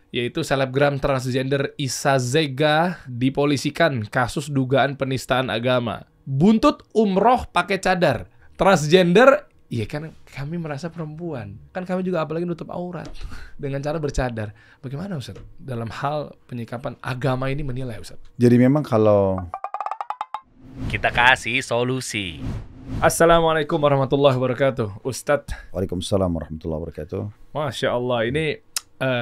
yaitu selebgram transgender Issa Zega dipolisikan kasus dugaan penistaan agama. Buntut umroh pakai cadar. Transgender, iya kan kami merasa perempuan. Kan kami juga apalagi nutup aurat dengan cara bercadar. Bagaimana Ustaz dalam hal penyikapan agama ini menilai Ustaz? Jadi memang kalau kita kasih solusi. Assalamualaikum warahmatullahi wabarakatuh. Ustadz. Waalaikumsalam warahmatullahi wabarakatuh. Masya Allah, ini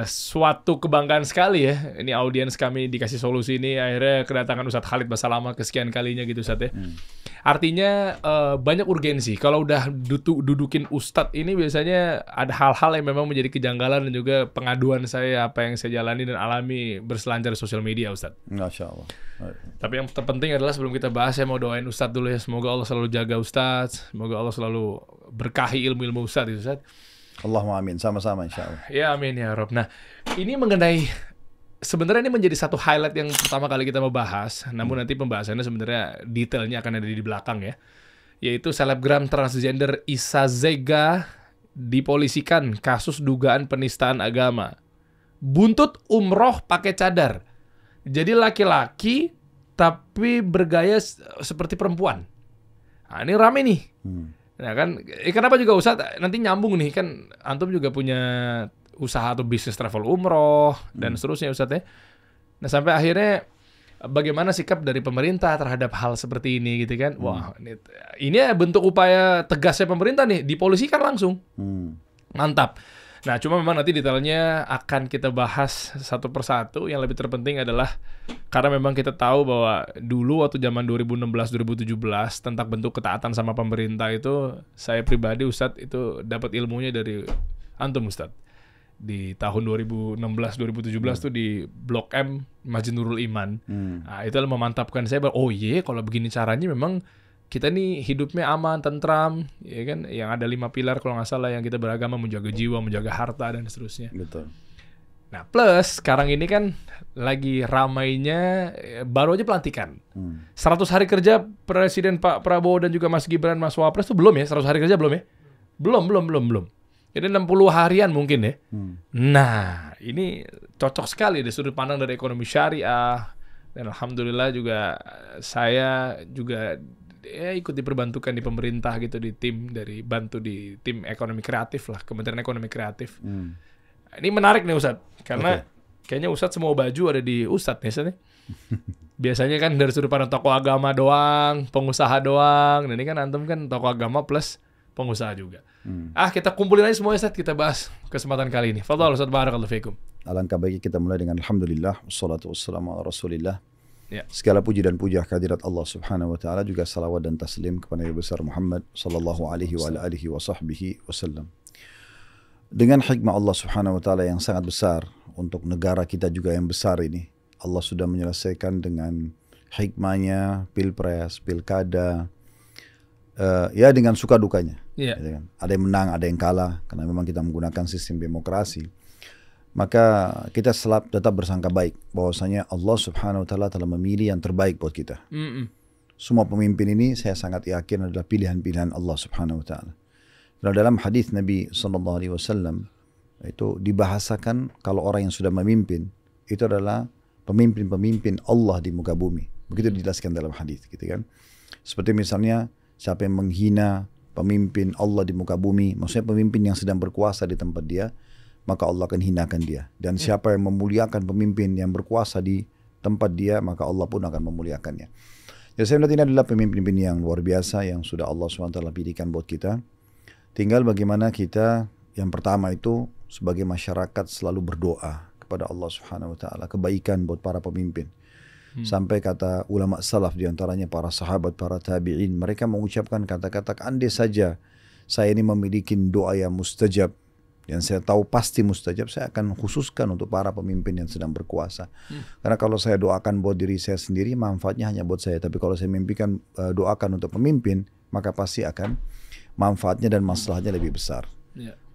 suatu kebanggaan sekali ya. Ini audiens kami dikasih solusi ini. Akhirnya kedatangan Ustadz Khalid Basalamah kesekian kalinya gitu Ustadz ya. Artinya banyak urgensi. Kalau udah dudukin Ustadz ini biasanya ada hal-hal yang memang menjadi kejanggalan dan juga pengaduan saya apa yang saya jalani dan alami berselancar di sosial media Ustadz. Masya Allah. Tapi yang terpenting adalah sebelum kita bahas saya mau doain Ustadz dulu ya. Semoga Allah selalu jaga Ustadz. Semoga Allah selalu berkahi ilmu-ilmu Ustadz itu Ustadz. Allahumma amin, sama-sama insya Allah. Ya amin ya Rob. Nah ini mengenai, sebenarnya ini menjadi satu highlight yang pertama kali kita mau bahas. Namun nanti pembahasannya sebenarnya detailnya akan ada di belakang ya. Yaitu selebgram transgender Issa Zega dipolisikan kasus dugaan penistaan agama. Buntut umroh pakai cadar. Jadi laki-laki tapi bergaya seperti perempuan. Nah ini rame nih. Nah kan, kenapa juga Ustadz nanti nyambung nih kan, antum juga punya usaha atau bisnis travel umroh dan seterusnya Ustadz ya. Nah sampai akhirnya bagaimana sikap dari pemerintah terhadap hal seperti ini gitu kan? Wah ini bentuk upaya tegasnya pemerintah nih, dipolisikan langsung. Mantap. Nah cuma memang nanti detailnya akan kita bahas satu persatu. Yang lebih terpenting adalah karena memang kita tahu bahwa dulu waktu zaman 2016-2017 tentang bentuk ketaatan sama pemerintah itu, saya pribadi Ustadz itu dapat ilmunya dari antum Ustadz. Di tahun 2016-2017 tuh di Blok M Masjid Nurul Iman. Nah, itu memantapkan saya bahwa oh iya kalau begini caranya memang kita nih hidupnya aman, tentram, ya kan? Yang ada 5 pilar kalau nggak salah yang kita beragama, menjaga jiwa, menjaga harta dan seterusnya. Betul. Nah plus sekarang ini kan lagi ramainya baru aja pelantikan. 100 hari kerja Presiden Pak Prabowo dan juga Mas Gibran, Mas Wapres itu belum ya? 100 hari kerja belum ya? Belum. Jadi 60 harian mungkin ya. Nah ini cocok sekali dari sudut pandang dari ekonomi syariah. Dan alhamdulillah juga saya juga ikut diperbantukan di pemerintah gitu, di tim dari bantu di tim ekonomi kreatif lah, Kementerian Ekonomi Kreatif. Ini menarik nih Ustadz, karena kayaknya Ustadz semua baju ada di Ustadz nih Ustadz. Biasanya kan dari sudut pandang tokoh agama doang, pengusaha doang. Nah ini kan antum kan tokoh agama plus pengusaha juga. Kita kumpulin aja semua Ustadz, kita bahas kesempatan kali ini. Fadhal Ustadz, barakallahu fiikum. Alangkah baiknya kita mulai dengan alhamdulillah wassalatu wassalamu ala rasulillah. Ya. Segala puji dan puja kehadirat Allah Subhanahu wa taala, juga salawat dan taslim kepada Nabi besar Muhammad sallallahu alaihi wa alihi wa sahbihi wasallam. Dengan hikmah Allah Subhanahu wa taala yang sangat besar untuk negara kita juga yang besar ini, Allah sudah menyelesaikan dengan hikmahnya pilpres, pilkada, ya dengan suka dukanya. Yeah. Gitu kan? Ada yang menang, ada yang kalah, karena memang kita menggunakan sistem demokrasi. Maka kita tetap bersangka baik bahwasanya Allah Subhanahu wa taala telah memilih yang terbaik buat kita. Semua pemimpin ini saya sangat yakin adalah pilihan-pilihan Allah Subhanahu wa taala. Dan dalam hadis Nabi sallallahu alaihi wasallam itu dibahasakan kalau orang yang sudah memimpin itu adalah pemimpin-pemimpin Allah di muka bumi. Begitu dijelaskan dalam hadis gitu kan. Seperti misalnya siapa yang menghina pemimpin Allah di muka bumi, maksudnya pemimpin yang sedang berkuasa di tempat dia, maka Allah akan hinakan dia. Dan siapa yang memuliakan pemimpin yang berkuasa di tempat dia, maka Allah pun akan memuliakannya. Jadi saya melihat ini adalah pemimpin-pemimpin yang luar biasa yang sudah Allah SWT pilihkan buat kita. Tinggal bagaimana kita, yang pertama itu sebagai masyarakat selalu berdoa kepada Allah SWT, kebaikan buat para pemimpin. Sampai kata ulama salaf diantaranya para sahabat, para tabi'in, mereka mengucapkan kata-kata, andai saja saya ini memiliki doa yang mustajab, yang saya tahu pasti mustajab, saya akan khususkan untuk para pemimpin yang sedang berkuasa. Karena kalau saya doakan buat diri saya sendiri, manfaatnya hanya buat saya. Tapi kalau saya mimpikan doakan untuk pemimpin, maka pasti akan manfaatnya dan masalahnya lebih besar.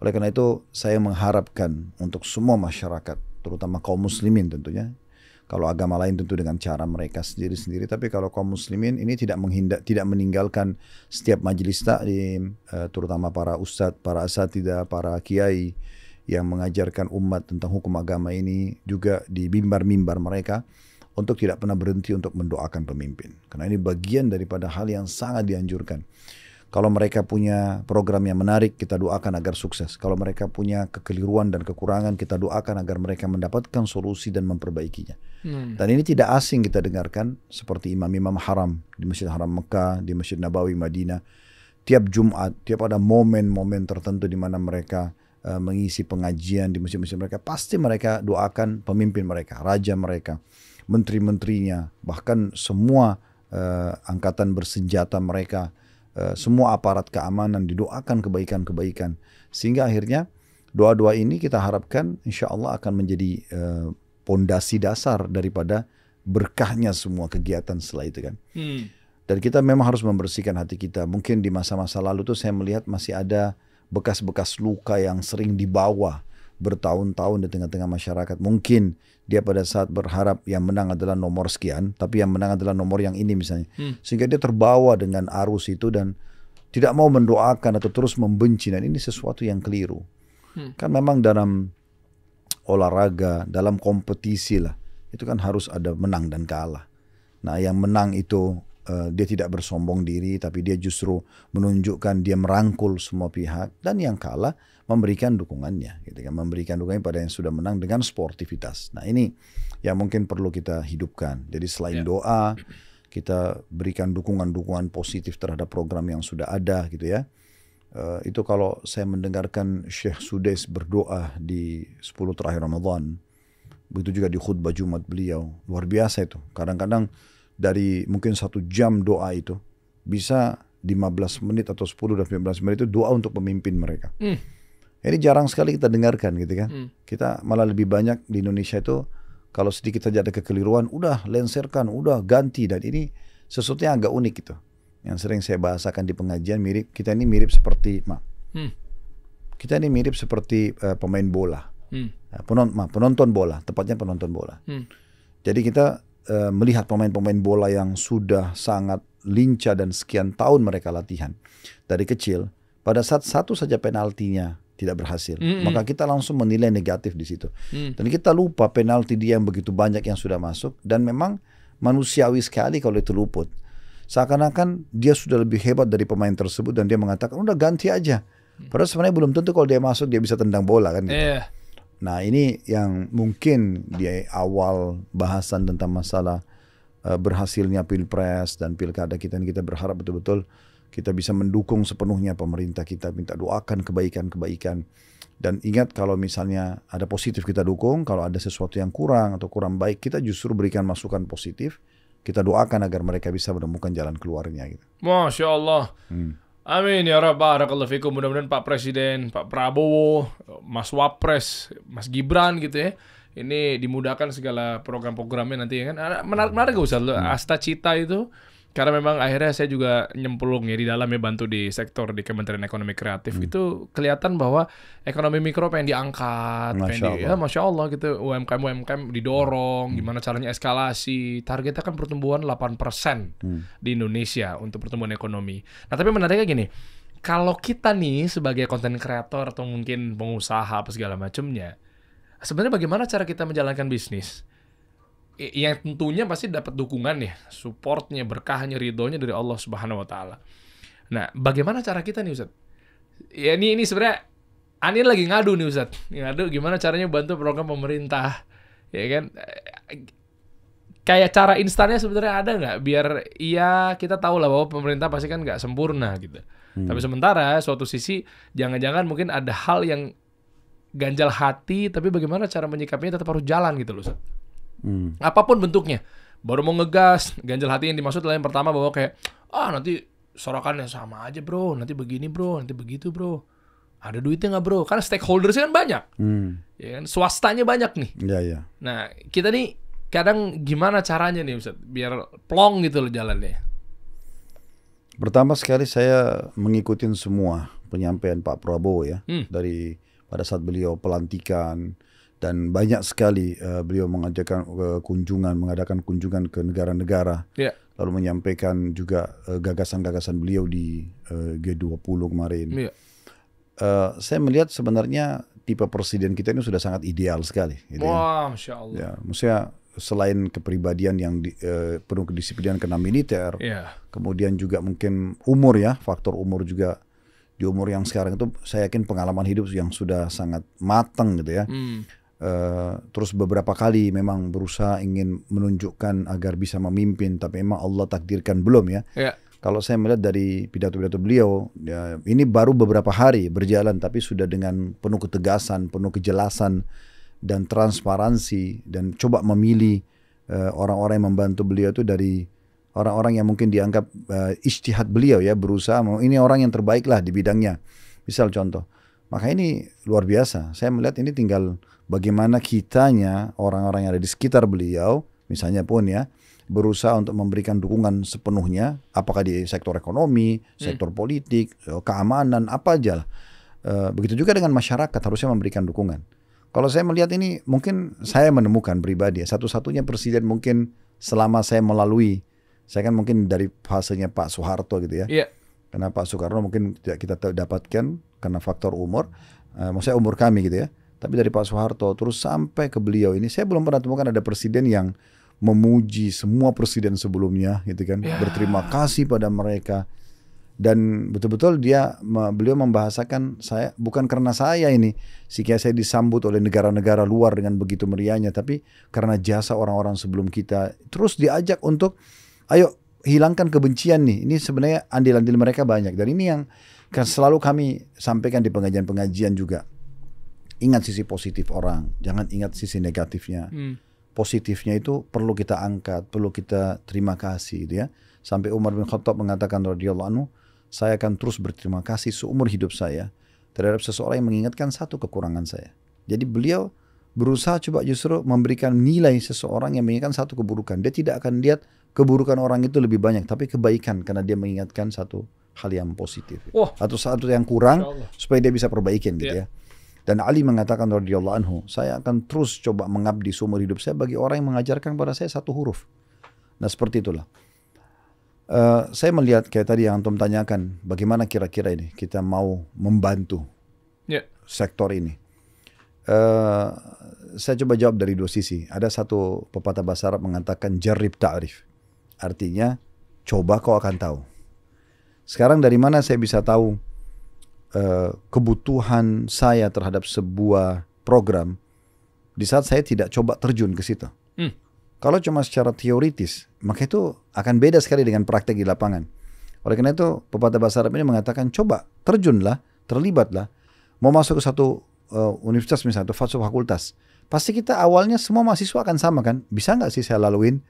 Oleh karena itu, saya mengharapkan untuk semua masyarakat, terutama kaum muslimin tentunya, kalau agama lain tentu dengan cara mereka sendiri-sendiri, tapi kalau kaum muslimin ini tidak meninggalkan setiap majelis taklim, terutama para ustadz, para asatidah, para kiai, yang mengajarkan umat tentang hukum agama ini juga di mimbar-mimbar mereka untuk tidak pernah berhenti untuk mendoakan pemimpin. Karena ini bagian daripada hal yang sangat dianjurkan. Kalau mereka punya program yang menarik, kita doakan agar sukses. Kalau mereka punya kekeliruan dan kekurangan, kita doakan agar mereka mendapatkan solusi dan memperbaikinya. Dan ini tidak asing kita dengarkan, seperti imam-imam haram di Masjid Haram Mekah, di Masjid Nabawi Madinah. Tiap Jumat, tiap ada momen-momen tertentu di mana mereka mengisi pengajian di masjid-masjid mereka, pasti mereka doakan pemimpin mereka, raja mereka, menteri-menterinya, bahkan semua angkatan bersenjata mereka, semua aparat keamanan didoakan kebaikan-kebaikan. Sehingga akhirnya doa-doa ini kita harapkan insya Allah akan menjadi pondasi dasar daripada berkahnya semua kegiatan setelah itu kan. Dan kita memang harus membersihkan hati kita. Mungkin di masa-masa lalu tuh saya melihat masih ada bekas-bekas luka yang sering dibawa bertahun-tahun di tengah-tengah masyarakat. Mungkin dia pada saat berharap yang menang adalah nomor sekian, tapi yang menang adalah nomor yang ini misalnya. Sehingga dia terbawa dengan arus itu dan tidak mau mendoakan atau terus membenci. Dan ini sesuatu yang keliru. Kan memang dalam olahraga, dalam kompetisi lah, itu kan harus ada menang dan kalah. Nah yang menang itu dia tidak bersombong diri, tapi dia justru menunjukkan dia merangkul semua pihak, dan yang kalah memberikan dukungannya, gitu kan, memberikan dukungan pada yang sudah menang dengan sportivitas. Nah ini yang mungkin perlu kita hidupkan. Jadi selain doa, kita berikan dukungan-dukungan positif terhadap program yang sudah ada, gitu ya. Itu kalau saya mendengarkan Syekh Sudais berdoa di 10 terakhir Ramadan, begitu juga di khutbah Jumat beliau, luar biasa itu. Kadang-kadang dari mungkin 1 jam doa itu bisa 15 menit atau 10 dan 15 menit itu doa untuk pemimpin mereka. Ini jarang sekali kita dengarkan gitu kan. Kita malah lebih banyak di Indonesia itu kalau sedikit saja ada kekeliruan, udah lenserkan, udah ganti. Dan ini sesuatu yang agak unik gitu. Yang sering saya bahasakan di pengajian, kita ini mirip seperti kita ini mirip seperti pemain bola. Penonton bola, tepatnya penonton bola. Jadi kita melihat pemain-pemain bola yang sudah sangat lincah dan sekian tahun mereka latihan dari kecil, pada saat satu saja penaltinya tidak berhasil, maka kita langsung menilai negatif di situ. Dan kita lupa penalti dia yang begitu banyak yang sudah masuk, dan memang manusiawi sekali kalau itu luput. Seakan-akan dia sudah lebih hebat dari pemain tersebut dan dia mengatakan udah ganti aja. Padahal sebenarnya belum tentu kalau dia masuk dia bisa tendang bola kan gitu. Nah ini yang mungkin di awal bahasan tentang masalah berhasilnya pilpres dan pilkada kita berharap betul-betul kita bisa mendukung sepenuhnya pemerintah kita, minta doakan kebaikan-kebaikan. Dan ingat kalau misalnya ada positif kita dukung, kalau ada sesuatu yang kurang atau kurang baik kita justru berikan masukan positif, kita doakan agar mereka bisa menemukan jalan keluarnya gitu. Masya Allah. Amin ya Rabb, barakallahu fikum. Mudah-mudahan Pak Presiden, Pak Prabowo, Mas Wapres, Mas Gibran gitu ya, ini dimudahkan segala program-programnya nanti ya kan. Menarik gak Ustaz, Asta Cita itu, karena memang akhirnya saya juga nyemplung ya di dalam ya, bantu di sektor di Kementerian Ekonomi Kreatif. Itu kelihatan bahwa ekonomi mikro pengen diangkat, Masya Allah gitu, UMKM didorong, gimana caranya eskalasi, targetnya kan pertumbuhan 8% di Indonesia untuk pertumbuhan ekonomi. Nah tapi menariknya gini, kalau kita nih sebagai konten kreator atau mungkin pengusaha apa segala macamnya, sebenarnya bagaimana cara kita menjalankan bisnis? Yang tentunya pasti dapat dukungan ya, supportnya, berkahnya, ridhonya dari Allah Subhanahu Wa Taala. Nah, bagaimana cara kita nih Ustaz? Ya ini sebenarnya Anin lagi ngadu nih Ustaz, ngadu gimana caranya bantu program pemerintah, ya kan? Kayak cara instannya sebenarnya ada nggak? Biar kita tahu lah bahwa pemerintah pasti kan nggak sempurna gitu. Tapi sementara suatu sisi jangan-jangan mungkin ada hal yang ganjal hati, tapi bagaimana cara menyikapinya tetap harus jalan gitu loh Ustaz. Apapun bentuknya, baru mau ngegas, ganjal hati yang dimaksud adalah yang pertama bahwa kayak nanti sorokannya sama aja bro, nanti begini bro, nanti begitu bro, ada duitnya nggak bro, karena stakeholdersnya kan banyak, ya kan, swastanya banyak nih. Nah kita nih kadang gimana caranya nih Ustaz biar plong gitu loh jalannya. Pertama sekali saya mengikuti semua penyampaian Pak Prabowo ya, dari pada saat beliau pelantikan. Dan banyak sekali beliau mengadakan kunjungan ke negara-negara, lalu menyampaikan juga gagasan-gagasan beliau di G20 kemarin. Saya melihat sebenarnya tipe presiden kita ini sudah sangat ideal sekali. Gitu ya. Wah, Masya Allah. Ya, maksudnya selain kepribadian yang penuh kedisiplinan kena militer, kemudian juga mungkin umur ya, faktor umur juga. Di umur yang sekarang itu saya yakin pengalaman hidup yang sudah sangat matang gitu ya. Terus beberapa kali memang berusaha ingin menunjukkan agar bisa memimpin, tapi memang Allah takdirkan belum ya. Kalau saya melihat dari pidato-pidato beliau, ya, ini baru beberapa hari berjalan, tapi sudah dengan penuh ketegasan, penuh kejelasan dan transparansi, dan coba memilih orang-orang yang membantu beliau itu dari orang-orang yang mungkin dianggap ijtihad beliau ya, berusaha ini orang yang terbaik lah di bidangnya. Misal contoh, maka ini luar biasa. Saya melihat ini tinggal bagaimana kitanya, orang-orang yang ada di sekitar beliau, misalnya pun ya, berusaha untuk memberikan dukungan sepenuhnya, apakah di sektor ekonomi, sektor politik, keamanan, apa aja lah. Begitu juga dengan masyarakat harusnya memberikan dukungan. Kalau saya melihat ini, mungkin saya menemukan pribadi, satu-satunya presiden mungkin selama saya melalui, saya kan mungkin dari fasenya Pak Soeharto gitu ya. Karena Pak Soekarno mungkin tidak kita dapatkan karena faktor umur, maksudnya umur kami gitu ya. Tapi dari Pak Soeharto terus sampai ke beliau ini, saya belum pernah temukan ada presiden yang memuji semua presiden sebelumnya gitu kan, berterima kasih pada mereka, dan betul-betul beliau membahasakan saya bukan karena saya ini sehingga saya disambut oleh negara-negara luar dengan begitu meriahnya, tapi karena jasa orang-orang sebelum kita. Terus diajak untuk ayo hilangkan kebencian nih, ini sebenarnya andil-andil mereka banyak, dan ini yang kan selalu kami sampaikan di pengajian-pengajian juga. Ingat sisi positif orang, jangan ingat sisi negatifnya. Positifnya itu perlu kita angkat, perlu kita terima kasih gitu ya. Sampai Umar bin Khattab mengatakan radhiyallahu anhu, saya akan terus berterima kasih seumur hidup saya terhadap seseorang yang mengingatkan satu kekurangan saya. Jadi beliau berusaha coba justru memberikan nilai seseorang yang mengingatkan satu keburukan. Dia tidak akan lihat keburukan orang itu lebih banyak, tapi kebaikan karena dia mengingatkan satu hal yang positif. Atau satu yang kurang supaya dia bisa perbaikin gitu ya. Dan Ali mengatakan radhiyallahu anhu, saya akan terus coba mengabdi seumur hidup saya bagi orang yang mengajarkan kepada saya satu huruf. Nah seperti itulah. Saya melihat kayak tadi yang antum tanyakan, bagaimana kira-kira ini kita mau membantu sektor ini. Saya coba jawab dari dua sisi. Ada satu pepatah bahasa Arab mengatakan jarib ta'rif. Artinya coba kau akan tahu. Sekarang dari mana saya bisa tahu kebutuhan saya terhadap sebuah program di saat saya tidak coba terjun ke situ? Kalau cuma secara teoritis, maka itu akan beda sekali dengan praktek di lapangan. Oleh karena itu, pepatah bahasa Arab ini mengatakan coba terjunlah, terlibatlah. Mau masuk ke satu universitas misalnya, atau fakultas, pasti kita awalnya semua mahasiswa akan sama kan? Bisa nggak sih saya laluin?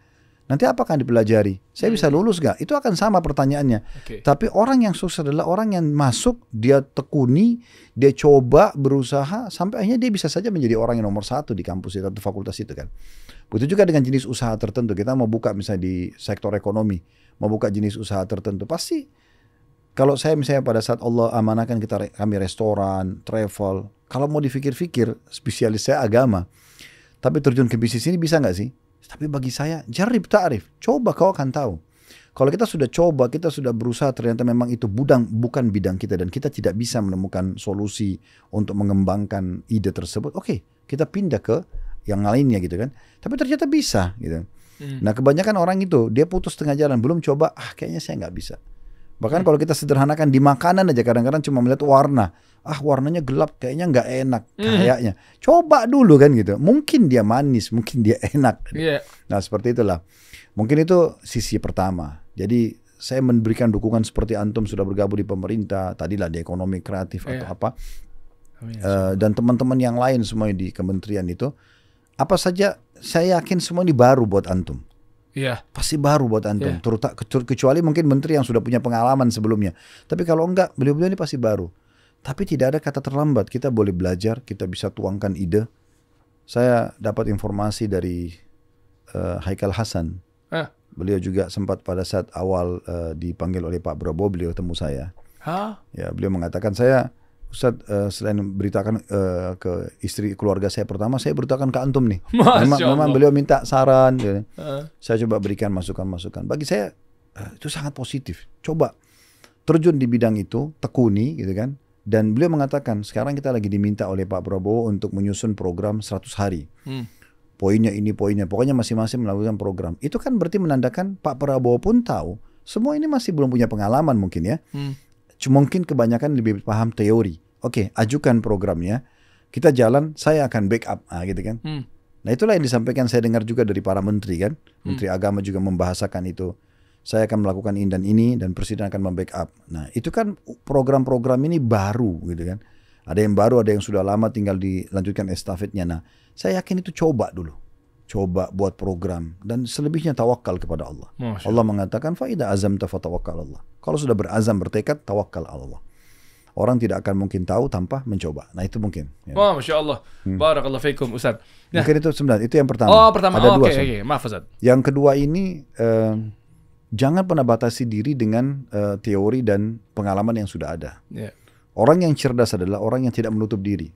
Nanti apa akan dipelajari? Saya bisa lulus gak? Itu akan sama pertanyaannya. Tapi orang yang sukses adalah orang yang masuk, dia tekuni, dia coba, berusaha, sampai akhirnya dia bisa saja menjadi orang yang nomor satu di kampus itu atau fakultas itu kan. Begitu juga dengan jenis usaha tertentu. Kita mau buka misalnya di sektor ekonomi, mau buka jenis usaha tertentu, pasti kalau saya misalnya pada saat Allah amanahkan kami restoran, travel, kalau mau dipikir-pikir, spesialis saya agama, tapi terjun ke bisnis ini bisa nggak sih? Tapi bagi saya, jarib ta'rif, coba kau akan tahu. Kalau kita sudah coba, kita sudah berusaha, ternyata memang itu bukan bidang kita dan kita tidak bisa menemukan solusi untuk mengembangkan ide tersebut, oke, kita pindah ke yang lainnya gitu kan. Tapi ternyata bisa gitu. Nah kebanyakan orang itu, dia putus tengah jalan, belum coba, kayaknya saya nggak bisa. Bahkan kalau kita sederhanakan di makanan aja, kadang-kadang cuma melihat warna, warnanya gelap, kayaknya nggak enak, kayaknya. Coba dulu kan gitu. Mungkin dia manis, mungkin dia enak. Nah seperti itulah. Mungkin itu sisi pertama. Jadi saya memberikan dukungan seperti antum sudah bergabung di pemerintah, tadilah di ekonomi kreatif atau apa. Dan teman-teman yang lain semua di kementerian itu, apa saja saya yakin semua ini baru buat antum. Pasti baru buat antum. Kecuali mungkin menteri yang sudah punya pengalaman sebelumnya. Tapi kalau enggak, beliau-beliau ini pasti baru. Tapi tidak ada kata terlambat. Kita boleh belajar, kita bisa tuangkan ide. Saya dapat informasi dari Haikal Hasan. Beliau juga sempat pada saat awal dipanggil oleh Pak Prabowo, beliau temu saya. Ya, beliau mengatakan, Ustaz, selain beritakan ke istri keluarga saya pertama, saya beritakan ke antum nih. Memang beliau minta saran. Gitu. Saya coba berikan masukan-masukan. Bagi saya itu sangat positif. Coba terjun di bidang itu, tekuni gitu kan. Dan beliau mengatakan, sekarang kita lagi diminta oleh Pak Prabowo untuk menyusun program 100 hari. Poinnya ini, poinnya. Pokoknya masing-masing melakukan program. Itu kan berarti menandakan Pak Prabowo pun tahu, semua ini masih belum punya pengalaman mungkin ya. Mungkin kebanyakan lebih paham teori. Oke, ajukan programnya. Kita jalan, saya akan backup. Gitu kan. Nah itulah yang disampaikan saya dengar juga dari para menteri kan. Menteri Agama juga membahasakan itu. Saya akan melakukan ini dan Presiden akan membackup. Nah itu kan program-program ini baru gitu kan. Ada yang baru, ada yang sudah lama tinggal dilanjutkan estafetnya. Nah saya yakin itu coba dulu. Coba buat program. Dan selebihnya tawakal kepada Allah. Allah mengatakan, فَإِذَا أَزَمْتَ فَتَوَكَّلَ اللَّهِ. Kalau sudah berazam, bertekad, tawakal Allah. Orang tidak akan mungkin tahu tanpa mencoba. Nah itu mungkin. Ya. Wah, Masya Allah. Barakallahu fiikum, Ustaz. Nah. Mungkin itu sebenarnya, itu yang pertama. Oh, pertama. Ada dua. Oke. Maaf, Ustaz. Yang kedua ini, jangan pernah batasi diri dengan teori dan pengalaman yang sudah ada. Yeah. Orang yang cerdas adalah orang yang tidak menutup diri.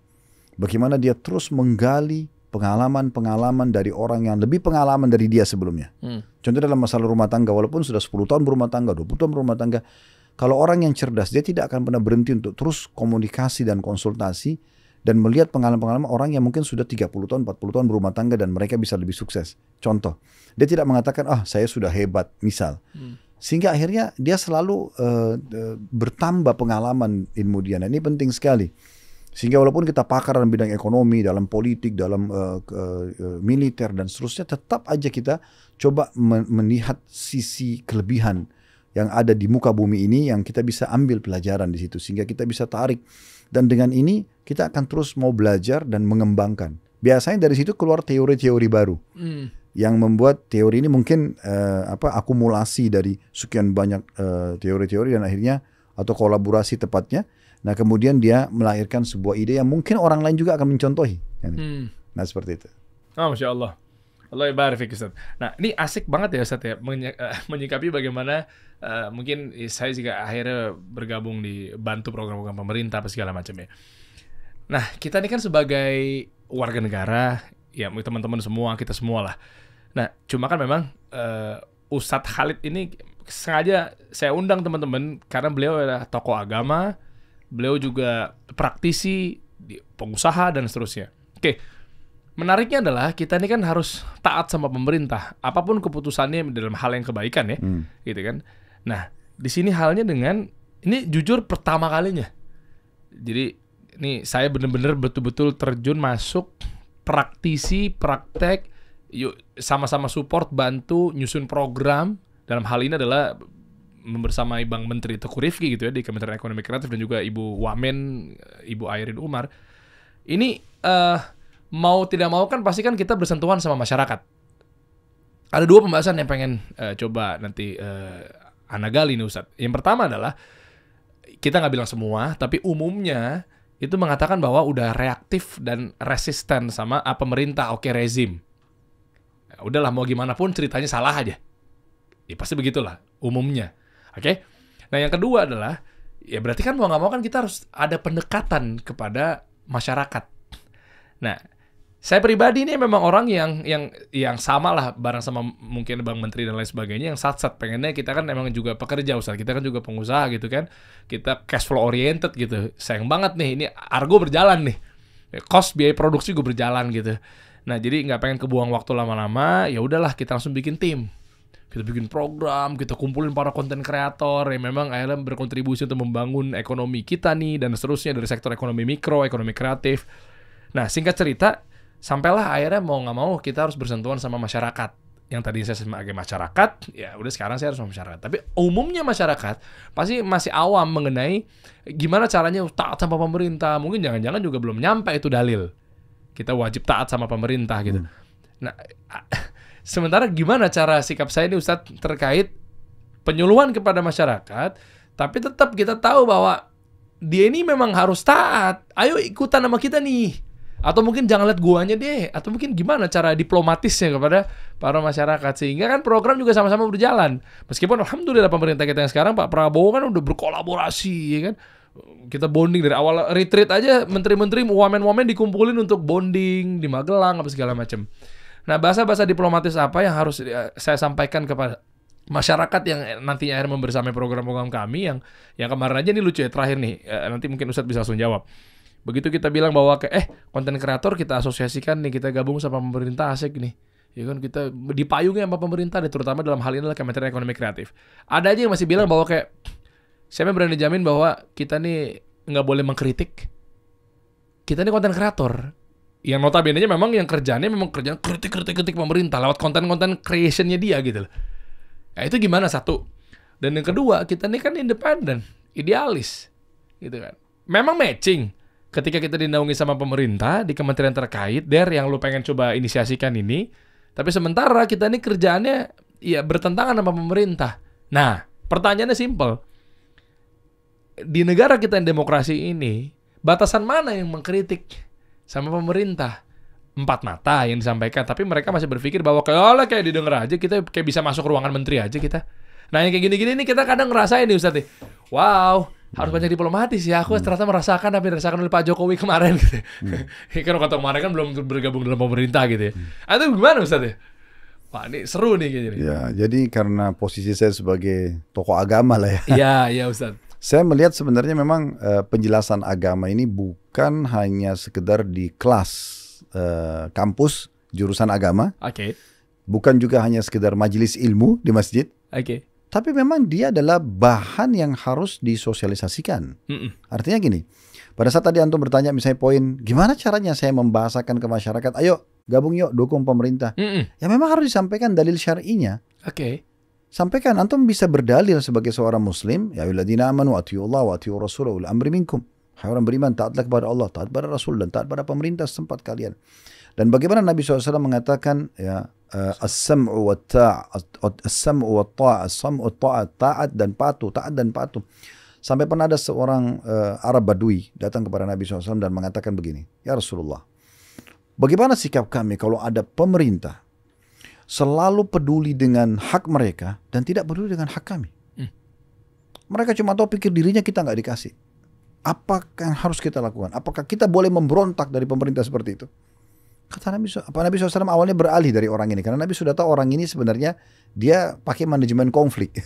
Bagaimana dia terus menggali pengalaman-pengalaman dari orang yang lebih pengalaman dari dia sebelumnya. Contoh dalam masalah rumah tangga, walaupun sudah 10 tahun berumah tangga, 20 tahun berumah tangga, kalau orang yang cerdas, dia tidak akan pernah berhenti untuk terus komunikasi dan konsultasi dan melihat pengalaman-pengalaman orang yang mungkin sudah 30 tahun, 40 tahun berumah tangga dan mereka bisa lebih sukses. Contoh, dia tidak mengatakan, saya sudah hebat, misal. Sehingga akhirnya dia selalu bertambah pengalaman ilmu dia. Nah, ini penting sekali. Sehingga walaupun kita pakar dalam bidang ekonomi, dalam politik, dalam militer dan seterusnya, tetap aja kita coba melihat sisi kelebihan yang ada di muka bumi ini yang kita bisa ambil pelajaran di situ. Sehingga kita bisa tarik. Dan dengan ini kita akan terus mau belajar dan mengembangkan. Biasanya dari situ keluar teori-teori baru. Yang membuat teori ini mungkin akumulasi dari sekian banyak teori-teori dan akhirnya atau kolaborasi tepatnya. Nah kemudian dia melahirkan sebuah ide yang mungkin orang lain juga akan mencontohi. Nah seperti itu. Oh, Masya Allah. Allah ibarik fiik, Ustaz. Nah ini asik banget ya Ustaz ya, menyikapi bagaimana mungkin saya juga akhirnya bergabung di bantu program-program pemerintah apa segala macam ya. Nah kita ini kan sebagai warga negara, ya teman-teman semua, kita semua lah. Nah cuma kan memang Ustadz Khalid ini sengaja saya undang teman-teman karena beliau adalah tokoh agama, beliau juga praktisi, pengusaha dan seterusnya. Oke, menariknya adalah kita ini kan harus taat sama pemerintah, apapun keputusannya dalam hal yang kebaikan ya, gitu kan. Nah, di sini halnya dengan ini jujur pertama kalinya. Jadi ini saya benar-benar betul-betul terjun masuk praktisi, praktek, yuk sama-sama support, bantu nyusun program. Dalam hal ini adalah membersamai Bang Menteri Teguh Rifki gitu ya di Kementerian Ekonomi Kreatif dan juga Ibu Wamen, Ibu Airin Umar. Ini mau tidak mau kan pasti kan kita bersentuhan sama masyarakat. Ada dua pembahasan yang pengen coba nanti Ana gali nih Ustadz. Yang pertama adalah kita nggak bilang semua, tapi umumnya itu mengatakan bahwa udah reaktif dan resisten sama pemerintah, rezim. Ya, udahlah mau gimana pun ceritanya salah aja. Ya pasti begitulah umumnya. Oke. Nah yang kedua adalah ya berarti kan mau nggak mau kan kita harus ada pendekatan kepada masyarakat. Nah saya pribadi ini memang orang yang sama lah bareng sama mungkin Bang Menteri dan lain sebagainya yang sat pengennya kita kan memang juga pekerja Ustaz, kita kan juga pengusaha gitu kan, kita cash flow oriented gitu. Sayang banget nih ini Argo berjalan nih, cost biaya produksi juga berjalan gitu. Nah jadi nggak pengen kebuang waktu lama-lama, ya udahlah kita langsung bikin tim. Kita bikin program, kita kumpulin para konten kreator yang memang akhirnya berkontribusi untuk membangun ekonomi kita nih dan seterusnya dari sektor ekonomi mikro, ekonomi kreatif. Nah singkat cerita, sampailah akhirnya mau nggak mau kita harus bersentuhan sama masyarakat. Yang tadi saya sebagai masyarakat, ya udah sekarang saya harus sama masyarakat. Tapi umumnya masyarakat pasti masih awam mengenai gimana caranya taat sama pemerintah. Mungkin jangan-jangan juga belum nyampe itu dalil. Kita wajib taat sama pemerintah gitu. Nah, sementara gimana cara sikap saya ini Ustadz terkait penyuluhan kepada masyarakat, tapi tetap kita tahu bahwa dia ini memang harus taat. Ayo ikutan sama kita nih. Atau mungkin jangan lihat guanya deh. Atau mungkin gimana cara diplomatisnya kepada para masyarakat. Sehingga kan program juga sama-sama berjalan. Meskipun alhamdulillah pemerintah kita yang sekarang Pak Prabowo kan udah berkolaborasi ya kan. Kita bonding dari awal retreat aja, menteri-menteri wamen-wamen dikumpulin untuk bonding di Magelang apa segala macam. Nah bahasa-bahasa diplomatis apa yang harus saya sampaikan kepada masyarakat yang nantinya akhirnya membersamai program-program kami yang kemarin aja nih lucu ya, terakhir nih, nanti mungkin Ustadz bisa langsung jawab. Begitu kita bilang bahwa konten kreator kita asosiasikan nih, kita gabung sama pemerintah, asik nih. Ya kan, kita dipayungi sama pemerintah deh, terutama dalam hal ini adalah Kementerian Ekonomi Kreatif. Ada aja yang masih bilang bahwa saya berani jamin bahwa kita nih nggak boleh mengkritik. Kita nih konten kreator. Yang notabene-nya memang yang kerjanya kritik pemerintah lewat konten-konten creation-nya dia gitu loh. Nah itu gimana satu? Dan yang kedua, kita ini kan independen, idealis, gitu kan. Memang matching ketika kita dinaungi sama pemerintah di kementerian terkait, yang lu pengen coba inisiasikan ini, tapi sementara kita ini kerjaannya ya bertentangan sama pemerintah. Nah, pertanyaannya simpel. Di negara kita yang demokrasi ini, batasan mana yang mengkritik sama pemerintah? 4 mata yang disampaikan, tapi mereka masih berpikir bahwa kayak didengar aja, kita kayak bisa masuk ruangan menteri aja kita. Nah yang kayak gini-gini nih kita kadang ngerasain nih Ustadz. Wow, harus banyak diplomatis ya. Aku ternyata merasakan apa yang dirasakan oleh Pak Jokowi kemarin gitu. Kan kata kemarin kan belum bergabung dalam pemerintah gitu ya. Itu gimana Ustadz? Wah ini seru nih kayaknya. Ya, jadi karena posisi saya sebagai tokoh agama lah ya. Iya Ustadz. Saya melihat sebenarnya memang penjelasan agama ini bukan hanya sekedar di kelas kampus jurusan agama, bukan juga hanya sekedar majelis ilmu di masjid, tapi memang dia adalah bahan yang harus disosialisasikan. Artinya gini, pada saat tadi antum bertanya misalnya poin, gimana caranya saya membahasakan ke masyarakat, ayo gabung yuk dukung pemerintah. Ya memang harus disampaikan dalil syar'inya. Sampaikan, antum bisa berdalil sebagai seorang muslim, ya ayyuhalladzina amanu atiyullah wa atiyur rasul wa ulil amri minkum. Hai orang beriman, taatlah kepada Allah, taat pada Rasul, dan taat pada pemerintah setempat kalian. Dan bagaimana Nabi SAW mengatakan, ya, as-sam'u wa ta'at, as-sam'u wa ta'at, as-sam'u wa ta'at, taat dan patuh, taat dan patuh. Sampai pernah ada seorang Arab Badui datang kepada Nabi SAW dan mengatakan begini, ya Rasulullah, bagaimana sikap kami kalau ada pemerintah selalu peduli dengan hak mereka dan tidak peduli dengan hak kami? Mereka cuma tahu pikir dirinya, kita nggak dikasih. Apa yang harus kita lakukan? Apakah kita boleh memberontak dari pemerintah seperti itu? Kata Nabi SAW awalnya beralih dari orang ini. Karena Nabi sudah tahu orang ini sebenarnya dia pakai manajemen konflik.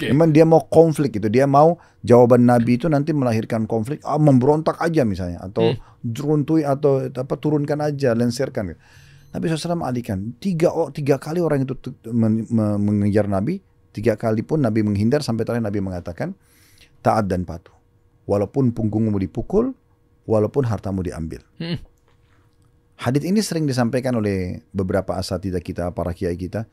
Memang dia mau konflik itu. Dia mau jawaban Nabi itu nanti melahirkan konflik. Memberontak aja misalnya. Atau runtui atau turunkan aja, lensirkan. Nabi SAW alihkan. Tiga kali orang itu mengejar Nabi. 3 kali pun Nabi menghindar sampai terakhir Nabi mengatakan taat dan patuh. Walaupun punggungmu dipukul, walaupun hartamu diambil. Hadits ini sering disampaikan oleh beberapa asatidzah kita, para kiai kita.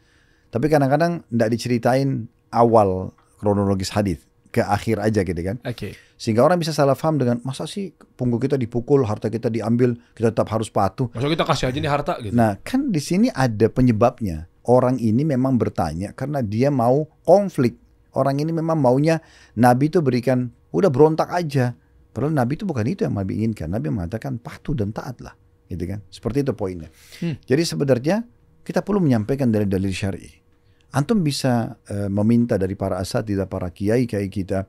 Tapi kadang-kadang tidak diceritain awal kronologis hadits, ke akhir aja gitu kan. Sehingga orang bisa salah paham dengan, masa sih punggung kita dipukul, harta kita diambil, kita tetap harus patuh. Masa kita kasih aja nih harta gitu. Nah kan di sini ada penyebabnya. Orang ini memang bertanya karena dia mau konflik. Orang ini memang maunya Nabi itu berikan, udah berontak aja. Padahal Nabi itu bukan itu yang Nabi inginkan. Nabi mengatakan patuh dan taatlah, gitu kan? Seperti itu poinnya. Jadi sebenarnya kita perlu menyampaikan dari dalil syar'i. Antum bisa meminta dari para asatidzah, para kiai kita,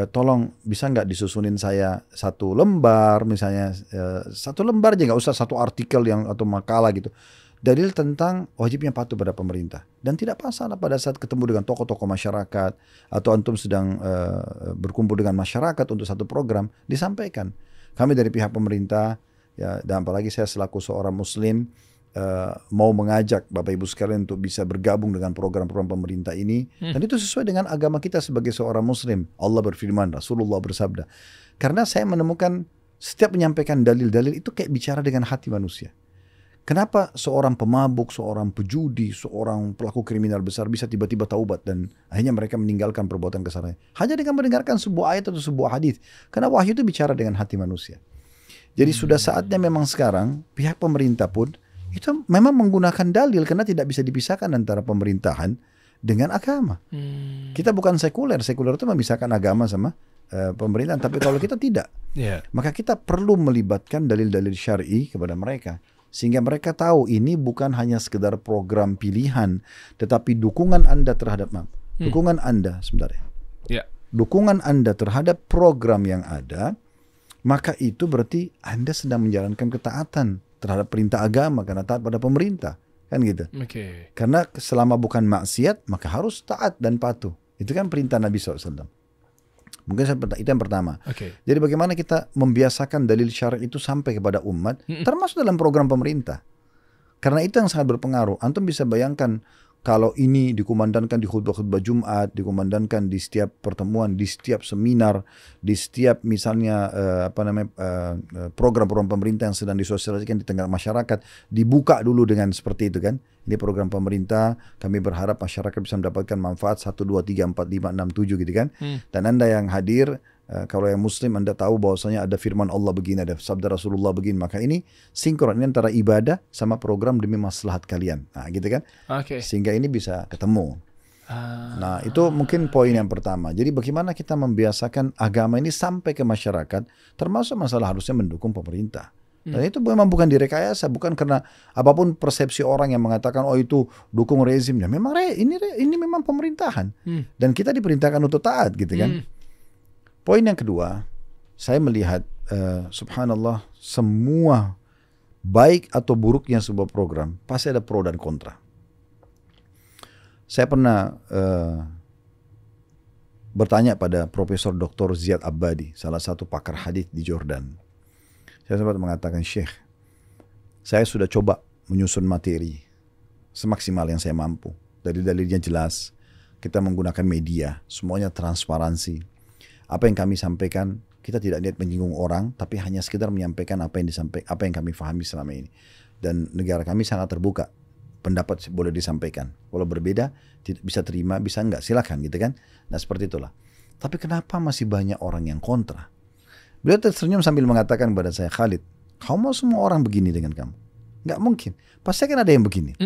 tolong bisa nggak disusunin saya 1 lembar, misalnya 1 lembar aja, nggak usah 1 artikel yang atau makalah gitu. Dalil tentang wajibnya patuh pada pemerintah. Dan tidak masalah pada saat ketemu dengan tokoh-tokoh masyarakat atau antum sedang berkumpul dengan masyarakat untuk satu program, disampaikan. Kami dari pihak pemerintah, ya, dan apalagi saya selaku seorang muslim, mau mengajak Bapak Ibu sekalian untuk bisa bergabung dengan program-program pemerintah ini. Dan itu sesuai dengan agama kita sebagai seorang muslim. Allah berfirman, Rasulullah bersabda. Karena saya menemukan setiap menyampaikan dalil-dalil itu kayak bicara dengan hati manusia. Kenapa seorang pemabuk, seorang pejudi, seorang pelaku kriminal besar bisa tiba-tiba taubat dan akhirnya mereka meninggalkan perbuatan kesalahan? Hanya dengan mendengarkan sebuah ayat atau sebuah hadis. Karena wahyu itu bicara dengan hati manusia. Jadi sudah saatnya memang sekarang pihak pemerintah pun itu memang menggunakan dalil karena tidak bisa dipisahkan antara pemerintahan dengan agama. Kita bukan sekuler. Sekuler itu memisahkan agama sama pemerintahan. Tapi kalau kita tidak, maka kita perlu melibatkan dalil-dalil syar'i kepada mereka. Sehingga mereka tahu ini bukan hanya sekedar program pilihan, tetapi dukungan Anda terhadap dukungan Anda sebenarnya. Dukungan Anda terhadap program yang ada, maka itu berarti Anda sedang menjalankan ketaatan terhadap perintah agama karena taat pada pemerintah. Kan gitu. Karena selama bukan maksiat, maka harus taat dan patuh. Itu kan perintah Nabi SAW. Mungkin itu yang pertama. Jadi bagaimana kita membiasakan dalil syar'i itu sampai kepada umat, termasuk dalam program pemerintah. Karena itu yang sangat berpengaruh. Antum bisa bayangkan kalau ini dikumandangkan di khutbah-khutbah Jumat, dikumandangkan di setiap pertemuan, di setiap seminar, di setiap misalnya program-program pemerintah yang sedang disosialisasikan di tengah masyarakat, dibuka dulu dengan seperti itu kan. Ini program pemerintah, kami berharap masyarakat bisa mendapatkan manfaat 1, 2, 3, 4, 5, 6, 7 gitu kan. Dan Anda yang hadir, kalau yang muslim Anda tahu bahwasanya ada firman Allah begini, ada sabda Rasulullah begini, maka ini sinkron, ini antara ibadah sama program demi maslahat kalian. Nah gitu kan. Sehingga ini bisa ketemu. Nah itu mungkin poin yang pertama. Jadi bagaimana kita membiasakan agama ini sampai ke masyarakat, termasuk masalah harusnya mendukung pemerintah. Dan itu memang bukan direkayasa, bukan karena apapun persepsi orang yang mengatakan oh itu dukung rezimnya. Memang ini memang pemerintahan. Dan kita diperintahkan untuk taat gitu kan. Poin yang kedua, saya melihat subhanallah, semua baik atau buruknya sebuah program pasti ada pro dan kontra. Saya pernah bertanya pada Profesor Dr. Ziyad Abadi, salah satu pakar hadis di Jordan. Saya sempat mengatakan, Syekh, saya sudah coba menyusun materi semaksimal yang saya mampu. Dalil-dalilnya jelas, kita menggunakan media, semuanya transparansi. Apa yang kami sampaikan, kita tidak niat menyinggung orang, tapi hanya sekedar menyampaikan apa yang kami pahami selama ini. Dan negara kami sangat terbuka, pendapat boleh disampaikan. Kalau berbeda, bisa terima, bisa enggak, silakan gitu kan. Nah seperti itulah. Tapi kenapa masih banyak orang yang kontra? Beliau tersenyum sambil mengatakan kepada saya, Khalid, kamu mau semua orang begini dengan kamu? Enggak mungkin, pasti kan ada yang begini.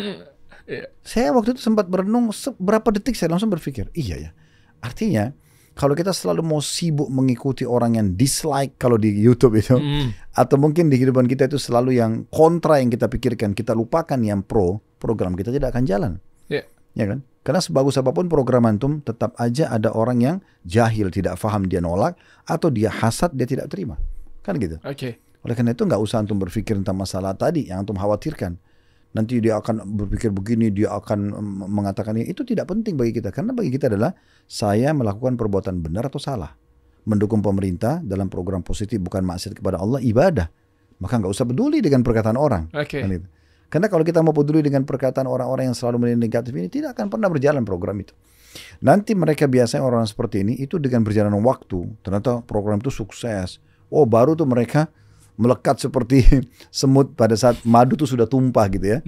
Saya waktu itu sempat berenung, berapa detik saya langsung berpikir, iya ya. Artinya, kalau kita selalu mau sibuk mengikuti orang yang dislike kalau di YouTube itu, atau mungkin di kehidupan kita itu selalu yang kontra yang kita pikirkan, kita lupakan yang pro, program kita tidak akan jalan. Ya kan? Karena sebagus apapun program antum, tetap aja ada orang yang jahil, tidak paham, dia nolak, atau dia hasad, dia tidak terima. Kan gitu. Oleh karena itu nggak usah antum berpikir tentang masalah tadi yang antum khawatirkan. Nanti dia akan berpikir begini, dia akan mengatakan ini. Itu tidak penting bagi kita. Karena bagi kita adalah saya melakukan perbuatan benar atau salah. Mendukung pemerintah dalam program positif bukan maksiat kepada Allah, ibadah. Maka nggak usah peduli dengan perkataan orang. Karena kalau kita mau peduli dengan perkataan orang-orang yang selalu menilai negatif ini, tidak akan pernah berjalan program itu. Nanti mereka biasanya orang seperti ini, itu dengan berjalan waktu, ternyata program itu sukses. Oh baru tuh mereka melekat seperti semut pada saat madu tuh sudah tumpah gitu ya.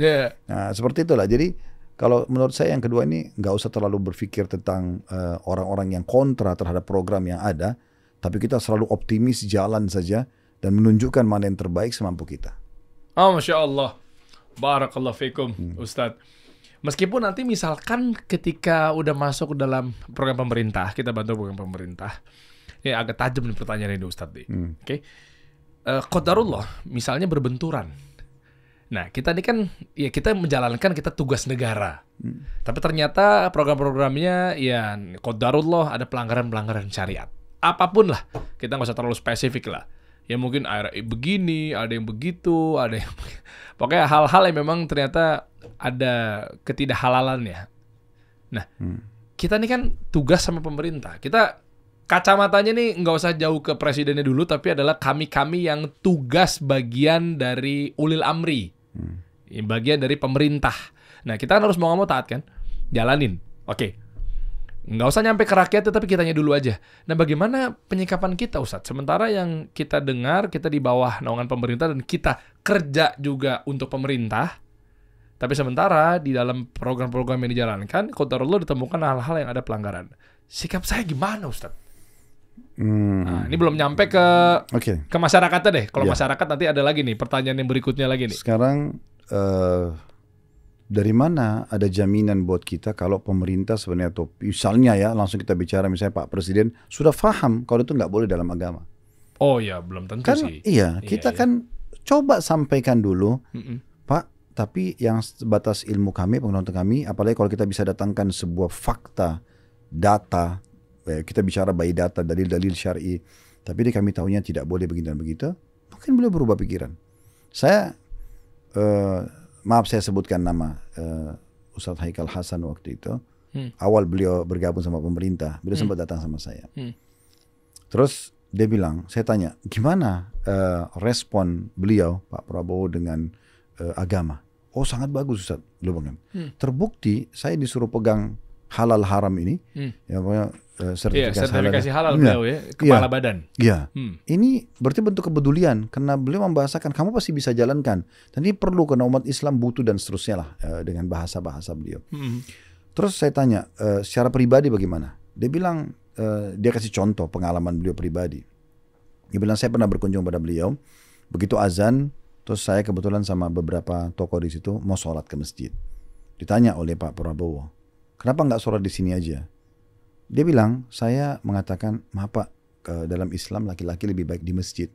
Nah seperti itulah. Jadi kalau menurut saya yang kedua ini nggak usah terlalu berpikir tentang orang-orang yang kontra terhadap program yang ada, tapi kita selalu optimis jalan saja dan menunjukkan mana yang terbaik semampu kita. Oh Masya Allah, barakallahu fikum Ustadz. Meskipun nanti misalkan ketika udah masuk ke dalam program pemerintah, kita bantu program pemerintah, ya agak tajam nih pertanyaan ini Ustadz. Oke. Qadarullah misalnya berbenturan. Nah kita ini kan ya kita menjalankan kita tugas negara. Tapi ternyata program-programnya ya qadarullah ada pelanggaran-pelanggaran syariat. Apapun lah, kita nggak usah terlalu spesifik lah. Ya mungkin begini, ada yang begitu, ada yang pokoknya hal-hal yang memang ternyata ada ketidakhalalannya. Nah kita ini kan tugas sama pemerintah. Kita kacamatanya nih nggak usah jauh ke presidennya dulu, tapi adalah kami-kami yang tugas bagian dari ulil amri, bagian dari pemerintah. Nah kita kan harus mau nggak mau taat kan, jalanin. Oke, nggak usah nyampe ke rakyatnya, tapi kitanya dulu aja. Nah bagaimana penyikapan kita Ustadz? Sementara yang kita dengar, kita di bawah naungan pemerintah dan kita kerja juga untuk pemerintah, tapi sementara di dalam program-program yang dijalankan, qadarullah ditemukan hal-hal yang ada pelanggaran. Sikap saya gimana Ustadz? Nah, ini belum nyampe ke masyarakatnya deh. Kalau masyarakat nanti ada lagi nih pertanyaan yang berikutnya lagi nih. Sekarang dari mana ada jaminan buat kita kalau pemerintah sebenarnya atau misalnya ya langsung kita bicara misalnya Pak Presiden sudah paham kalau itu nggak boleh dalam agama? Oh ya belum tentu kan, sih. Iya kita kan coba sampaikan dulu Pak, tapi yang sebatas ilmu kami, pengetahuan kami, apalagi kalau kita bisa datangkan sebuah fakta, data. Kita bicara by data, dalil-dalil syar'i, tapi kami tahunya tidak boleh begini dan begitu, mungkin beliau berubah pikiran. Saya maaf saya sebutkan nama Ustadz Haikal Hasan waktu itu. Awal beliau bergabung sama pemerintah, beliau sempat datang sama saya. Terus dia bilang, saya tanya, gimana respon beliau Pak Prabowo dengan agama? Oh sangat bagus Ustadz, beliau bilang. Terbukti saya disuruh pegang halal haram ini, ya pokoknya sertifikasi halal beliau ya, kepala badan. Iya, ini berarti bentuk kepedulian karena beliau membahasakan kamu pasti bisa jalankan. Dan ini perlu karena umat Islam butuh dan seterusnya lah dengan bahasa-bahasa beliau. Terus saya tanya, secara pribadi bagaimana? Dia bilang, dia kasih contoh pengalaman beliau pribadi. Dia bilang saya pernah berkunjung pada beliau, begitu azan, terus saya kebetulan sama beberapa tokoh di situ mau sholat ke masjid. Ditanya oleh Pak Prabowo, kenapa nggak sholat di sini aja? Dia bilang, saya mengatakan, maaf Pak, dalam Islam laki-laki lebih baik di masjid.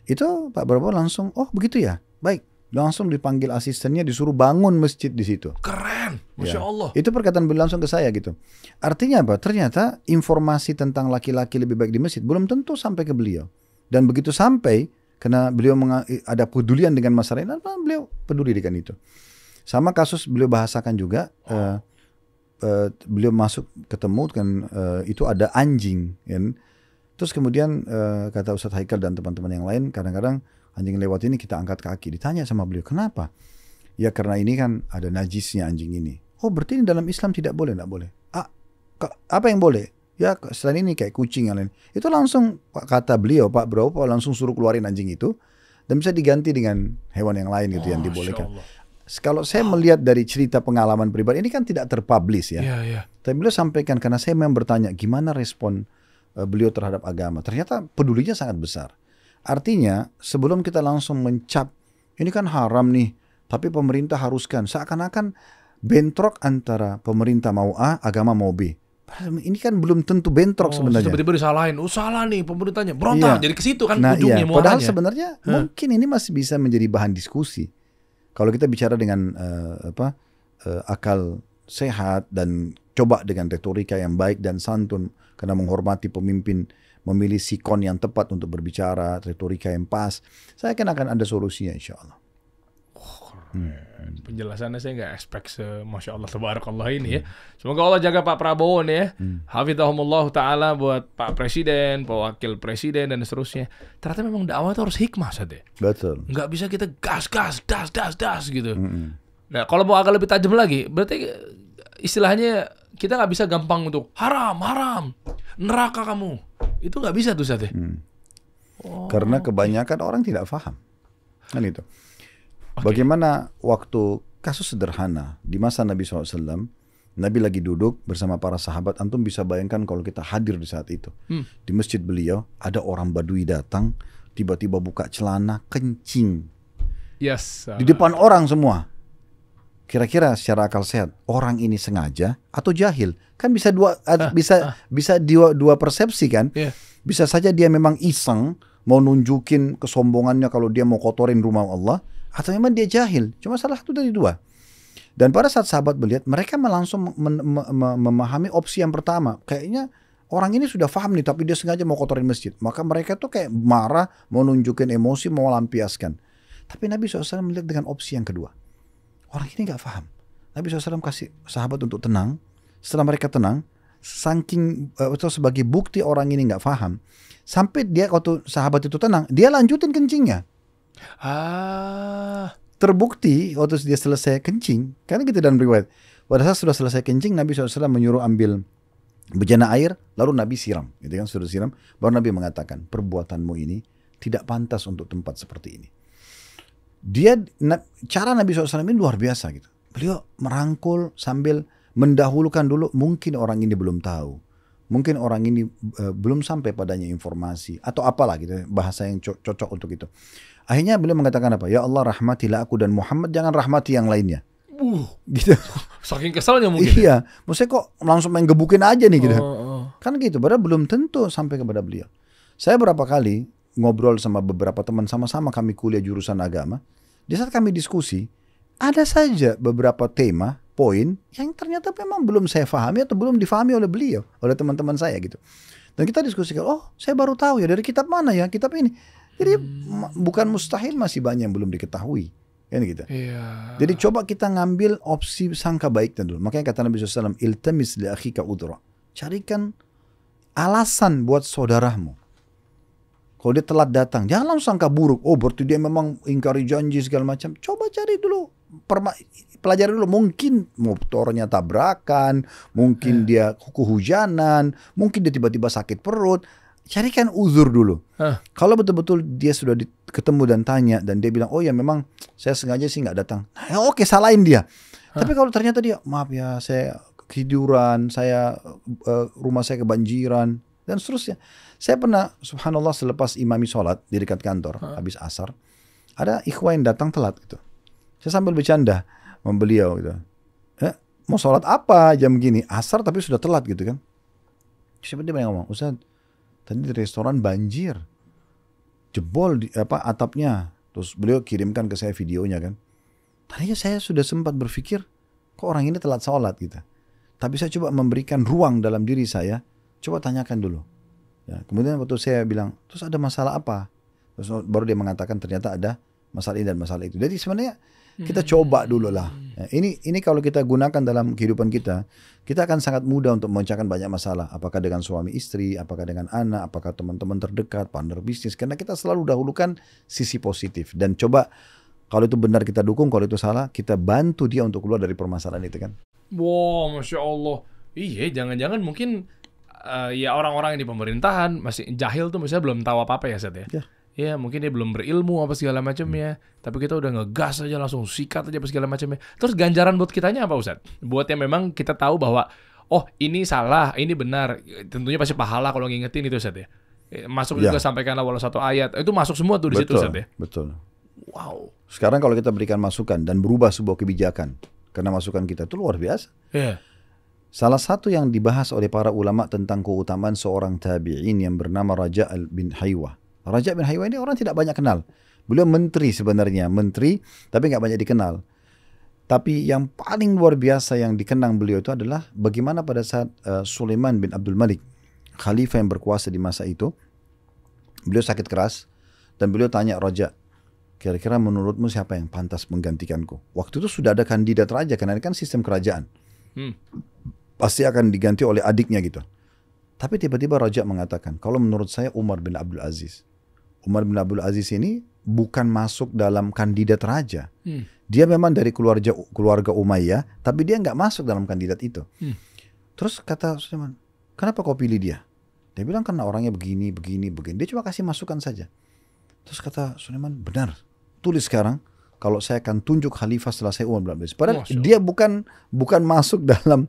Itu Pak Prabowo langsung, oh begitu ya, baik. Langsung dipanggil asistennya, disuruh bangun masjid di situ. Keren, Masya Allah. Itu perkataan beliau langsung ke saya gitu. Artinya apa? Ternyata informasi tentang laki-laki lebih baik di masjid belum tentu sampai ke beliau. Dan begitu sampai, karena beliau ada pedulian dengan masalah ini, beliau peduli dengan itu. Sama kasus beliau bahasakan juga, beliau masuk ketemu kan itu ada anjing, kan? Terus kemudian kata Ustadz Haikal dan teman-teman yang lain, kadang-kadang anjing lewat ini kita angkat kaki. Ditanya sama beliau, kenapa? Ya karena ini kan ada najisnya anjing ini. Oh berarti ini dalam Islam tidak boleh, tidak boleh. Apa yang boleh? Ya selain ini kayak kucing yang lain. Itu langsung kata beliau, Pak Prabowo langsung suruh keluarin anjing itu dan bisa diganti dengan hewan yang lain gitu yang dibolehkan. Kalau saya melihat dari cerita pengalaman pribadi ini kan tidak terpublish ya. Tapi beliau sampaikan karena saya memang bertanya gimana respon beliau terhadap agama. Ternyata pedulinya sangat besar. Artinya sebelum kita langsung mencap ini kan haram nih, tapi pemerintah haruskan, seakan-akan bentrok antara pemerintah mau A, agama mau B. Ini kan belum tentu bentrok sebenarnya. Tiba-tiba disalahin, salah nih pemerintahnya, berontak. Jadi ke situ kan ujungnya muaranya. Padahal sebenarnya mungkin ini masih bisa menjadi bahan diskusi. Kalau kita bicara dengan akal sehat dan coba dengan retorika yang baik dan santun karena menghormati pemimpin, memilih sikon yang tepat untuk berbicara, retorika yang pas, saya akan ada solusinya insya Allah. Penjelasannya saya nggak expect Masya Allah tabarakallah ini ya. Semoga Allah jaga Pak Prabowo nih ya. Hafizahumullah ta'ala buat Pak Presiden, Pak Wakil Presiden dan seterusnya. Ternyata memang dakwah itu harus hikmah saja. Betul. Nggak bisa kita das gitu. Nah kalau mau agak lebih tajam lagi, berarti istilahnya kita nggak bisa gampang untuk haram, neraka kamu. Itu nggak bisa tuh saja. Karena kebanyakan orang tidak paham. Kan itu. Bagaimana waktu kasus sederhana di masa Nabi SAW, Nabi lagi duduk bersama para sahabat. Antum bisa bayangkan kalau kita hadir di saat itu. Di masjid beliau ada orang Badui datang, tiba-tiba buka celana, kencing. Di depan orang semua. Kira-kira secara akal sehat, orang ini sengaja atau jahil? Kan bisa dua persepsi kan? Bisa saja dia memang iseng, mau nunjukin kesombongannya kalau dia mau kotorin rumah Allah. Atau memang dia jahil, cuma salah satu dari dua. Dan pada saat sahabat melihat, mereka langsung memahami opsi yang pertama. Kayaknya orang ini sudah paham nih, tapi dia sengaja mau kotorin masjid. Maka mereka tuh kayak marah, mau nunjukin emosi, mau lampiaskan. Tapi Nabi SAW melihat dengan opsi yang kedua. Orang ini gak paham. Nabi SAW kasih sahabat untuk tenang. Setelah mereka tenang, saking atau sebagai bukti orang ini gak paham, sampai dia waktu sahabat itu tenang, dia lanjutin kencingnya. Terbukti waktu dia selesai kencing, karena gitu dalam riwayat, pada saat sudah selesai kencing, Nabi SAW menyuruh ambil bejana air, lalu Nabi siram, gitu kan, sudah siram, baru Nabi mengatakan, perbuatanmu ini tidak pantas untuk tempat seperti ini. Cara Nabi SAW ini luar biasa gitu. Beliau merangkul sambil mendahulukan dulu, mungkin orang ini belum tahu, mungkin orang ini belum sampai padanya informasi atau apalah gitu, bahasa yang cocok untuk itu. Akhirnya beliau mengatakan apa? Ya Allah, rahmatilah aku dan Muhammad, jangan rahmati yang lainnya. Gitu. Saking kesalnya mungkin. Iya, maksudnya kok langsung main gebukin aja nih gitu. Kan gitu, padahal belum tentu sampai kepada beliau. Saya berapa kali ngobrol sama beberapa teman, sama-sama kami kuliah jurusan agama. Di saat kami diskusi, ada saja beberapa tema, poin yang ternyata memang belum saya pahami atau belum difahami oleh beliau, oleh teman-teman saya gitu. Dan kita diskusikan, oh saya baru tahu ya, dari kitab mana ya, kitab ini. Jadi bukan mustahil, masih banyak yang belum diketahui. Kan gitu. Iya. Jadi coba kita ngambil opsi sangka baiknya dulu. Makanya kata Nabi SAW, iltamis li akhika udhra. Carikan alasan buat saudaramu. Kalau dia telat datang, jangan langsung sangka buruk. Oh, berarti dia memang ingkari janji segala macam. Coba cari dulu, pelajari dulu. Mungkin motornya tabrakan, mungkin dia kehujanan, mungkin dia tiba-tiba sakit perut. Carikan uzur dulu. Kalau betul-betul dia sudah ketemu dan tanya, dan dia bilang, oh ya memang saya sengaja sih nggak datang. Nah, oke, salahin dia. Tapi kalau ternyata dia, maaf ya, saya ketiduran, rumah saya kebanjiran, dan seterusnya. Saya pernah, subhanallah, selepas imami sholat di dekat kantor, habis asar, ada ikhwah yang datang telat gitu. Saya sambil bercanda sama beliau gitu. Mau sholat apa jam gini? Asar tapi sudah telat gitu kan. Siapa dia yang ngomong, Ustaz, tadi di restoran banjir, jebol atapnya. Terus beliau kirimkan ke saya videonya kan. Tadinya saya sudah sempat berpikir, kok orang ini telat sholat gitu. Tapi saya coba memberikan ruang dalam diri saya, coba tanyakan dulu. Ya, kemudian waktu saya bilang, terus ada masalah apa? Terus baru dia mengatakan ternyata ada masalah ini dan masalah itu. Jadi sebenarnya kita coba dulu lah. Ya, ini kalau kita gunakan dalam kehidupan kita akan sangat mudah untuk memecahkan banyak masalah. Apakah dengan suami istri, apakah dengan anak, apakah teman-teman terdekat, partner bisnis. Karena kita selalu dahulukan sisi positif. Dan coba kalau itu benar kita dukung, kalau itu salah kita bantu dia untuk keluar dari permasalahan itu kan. Wow, Masya Allah. Iya, jangan-jangan mungkin ya orang-orang yang di pemerintahan masih jahil tuh, misalnya belum tahu apa-apa ya, Seth ya. Ya mungkin dia belum berilmu apa segala macamnya. Tapi kita udah ngegas aja, langsung sikat aja apa segala macamnya. Terus ganjaran buat kitanya apa, Ustaz? Buat yang memang kita tahu bahwa oh ini salah, ini benar. Tentunya pasti pahala kalau ngingetin itu, Ustaz ya. Masuk juga sampaikanlah walau satu ayat. Itu masuk semua tuh di situ, Ustaz ya. Betul. Wow. Sekarang kalau kita berikan masukan dan berubah sebuah kebijakan karena masukan kita itu luar biasa. Salah satu yang dibahas oleh para ulama tentang keutamaan seorang tabi'in yang bernama Raja' bin Haywah. Raja' bin Haywah ini orang tidak banyak kenal. Beliau menteri sebenarnya, tapi nggak banyak dikenal. Tapi yang paling luar biasa yang dikenang beliau itu adalah bagaimana pada saat Sulaiman bin Abdul Malik, khalifah yang berkuasa di masa itu, beliau sakit keras dan beliau tanya Raja', kira-kira menurutmu siapa yang pantas menggantikanku? Waktu itu sudah ada kandidat raja karena ini kan sistem kerajaan. Pasti akan diganti oleh adiknya gitu. Tapi tiba-tiba Raja mengatakan, kalau menurut saya Umar bin Abdul Aziz. Umar bin Abdul Aziz ini bukan masuk dalam kandidat raja. Dia memang dari keluarga Umayyah, tapi dia nggak masuk dalam kandidat itu. Terus kata Sulaiman, kenapa kau pilih dia? Dia bilang karena orangnya begini. Dia cuma kasih masukan saja. Terus kata Sulaiman, benar. Tulis sekarang, kalau saya akan tunjuk khalifah setelah saya Umar bin Abdul Aziz. Padahal dia bukan masuk dalam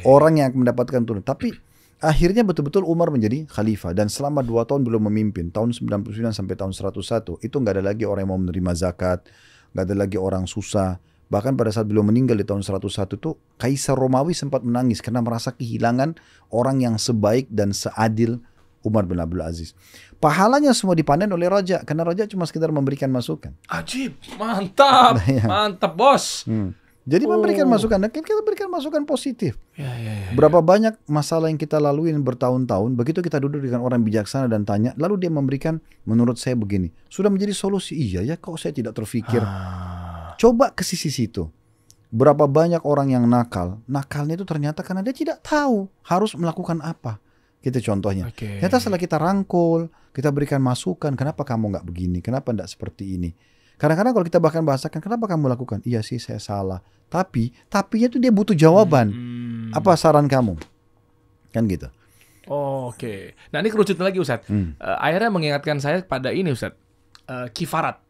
orang yang mendapatkan turun. Tapi akhirnya betul-betul Umar menjadi khalifah. Dan selama 2 tahun belum memimpin. Tahun 99 sampai tahun 101. Itu nggak ada lagi orang yang mau menerima zakat. Nggak ada lagi orang susah. Bahkan pada saat beliau meninggal di tahun 101 itu, Kaisar Romawi sempat menangis. Karena merasa kehilangan orang yang sebaik dan seadil Umar bin Abdul Aziz. Pahalanya semua dipanen oleh Raja. Karena Raja cuma sekedar memberikan masukan. Ajib. Mantap. Mantap, bos. Jadi memberikan masukan, dan kita berikan masukan positif. Berapa banyak masalah yang kita lalui bertahun-tahun, begitu kita duduk dengan orang bijaksana dan tanya, lalu dia memberikan, menurut saya begini, sudah menjadi solusi. Iya ya, kok saya tidak terfikir. Coba ke sisi situ. Berapa banyak orang yang nakalnya itu ternyata karena dia tidak tahu harus melakukan apa. Gitu contohnya. Ternyata setelah kita rangkul, kita berikan masukan, kenapa kamu nggak begini, kenapa nggak seperti ini. Kadang-kadang kalau kita bahkan bahasakan, kenapa kamu lakukan? Iya sih saya salah. Tapinya itu dia butuh jawaban. Apa saran kamu? Kan gitu. Oke. Nah ini kerucut lagi Ustadz. Akhirnya mengingatkan saya pada ini Ustadz. Kifarat.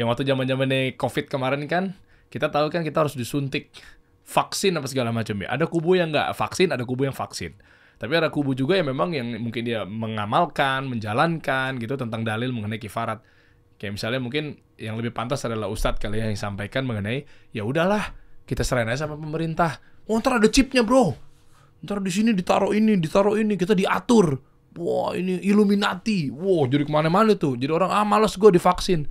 Yang waktu zaman-zamannya COVID kemarin kan, kita tahu kan kita harus disuntik vaksin apa segala macam ya. Ada kubu yang nggak vaksin, ada kubu yang vaksin. Tapi ada kubu juga yang memang yang mungkin dia mengamalkan, menjalankan gitu tentang dalil mengenai kifarat. Kayak misalnya mungkin yang lebih pantas adalah Ustadz kali yang sampaikan mengenai ya udahlah kita serahin aja sama pemerintah. Oh ntar ada chipnya bro, ntar di sini ditaruh ini, kita diatur. Wah ini Illuminati, wah jadi kemana-mana tuh. Jadi orang malas gue divaksin.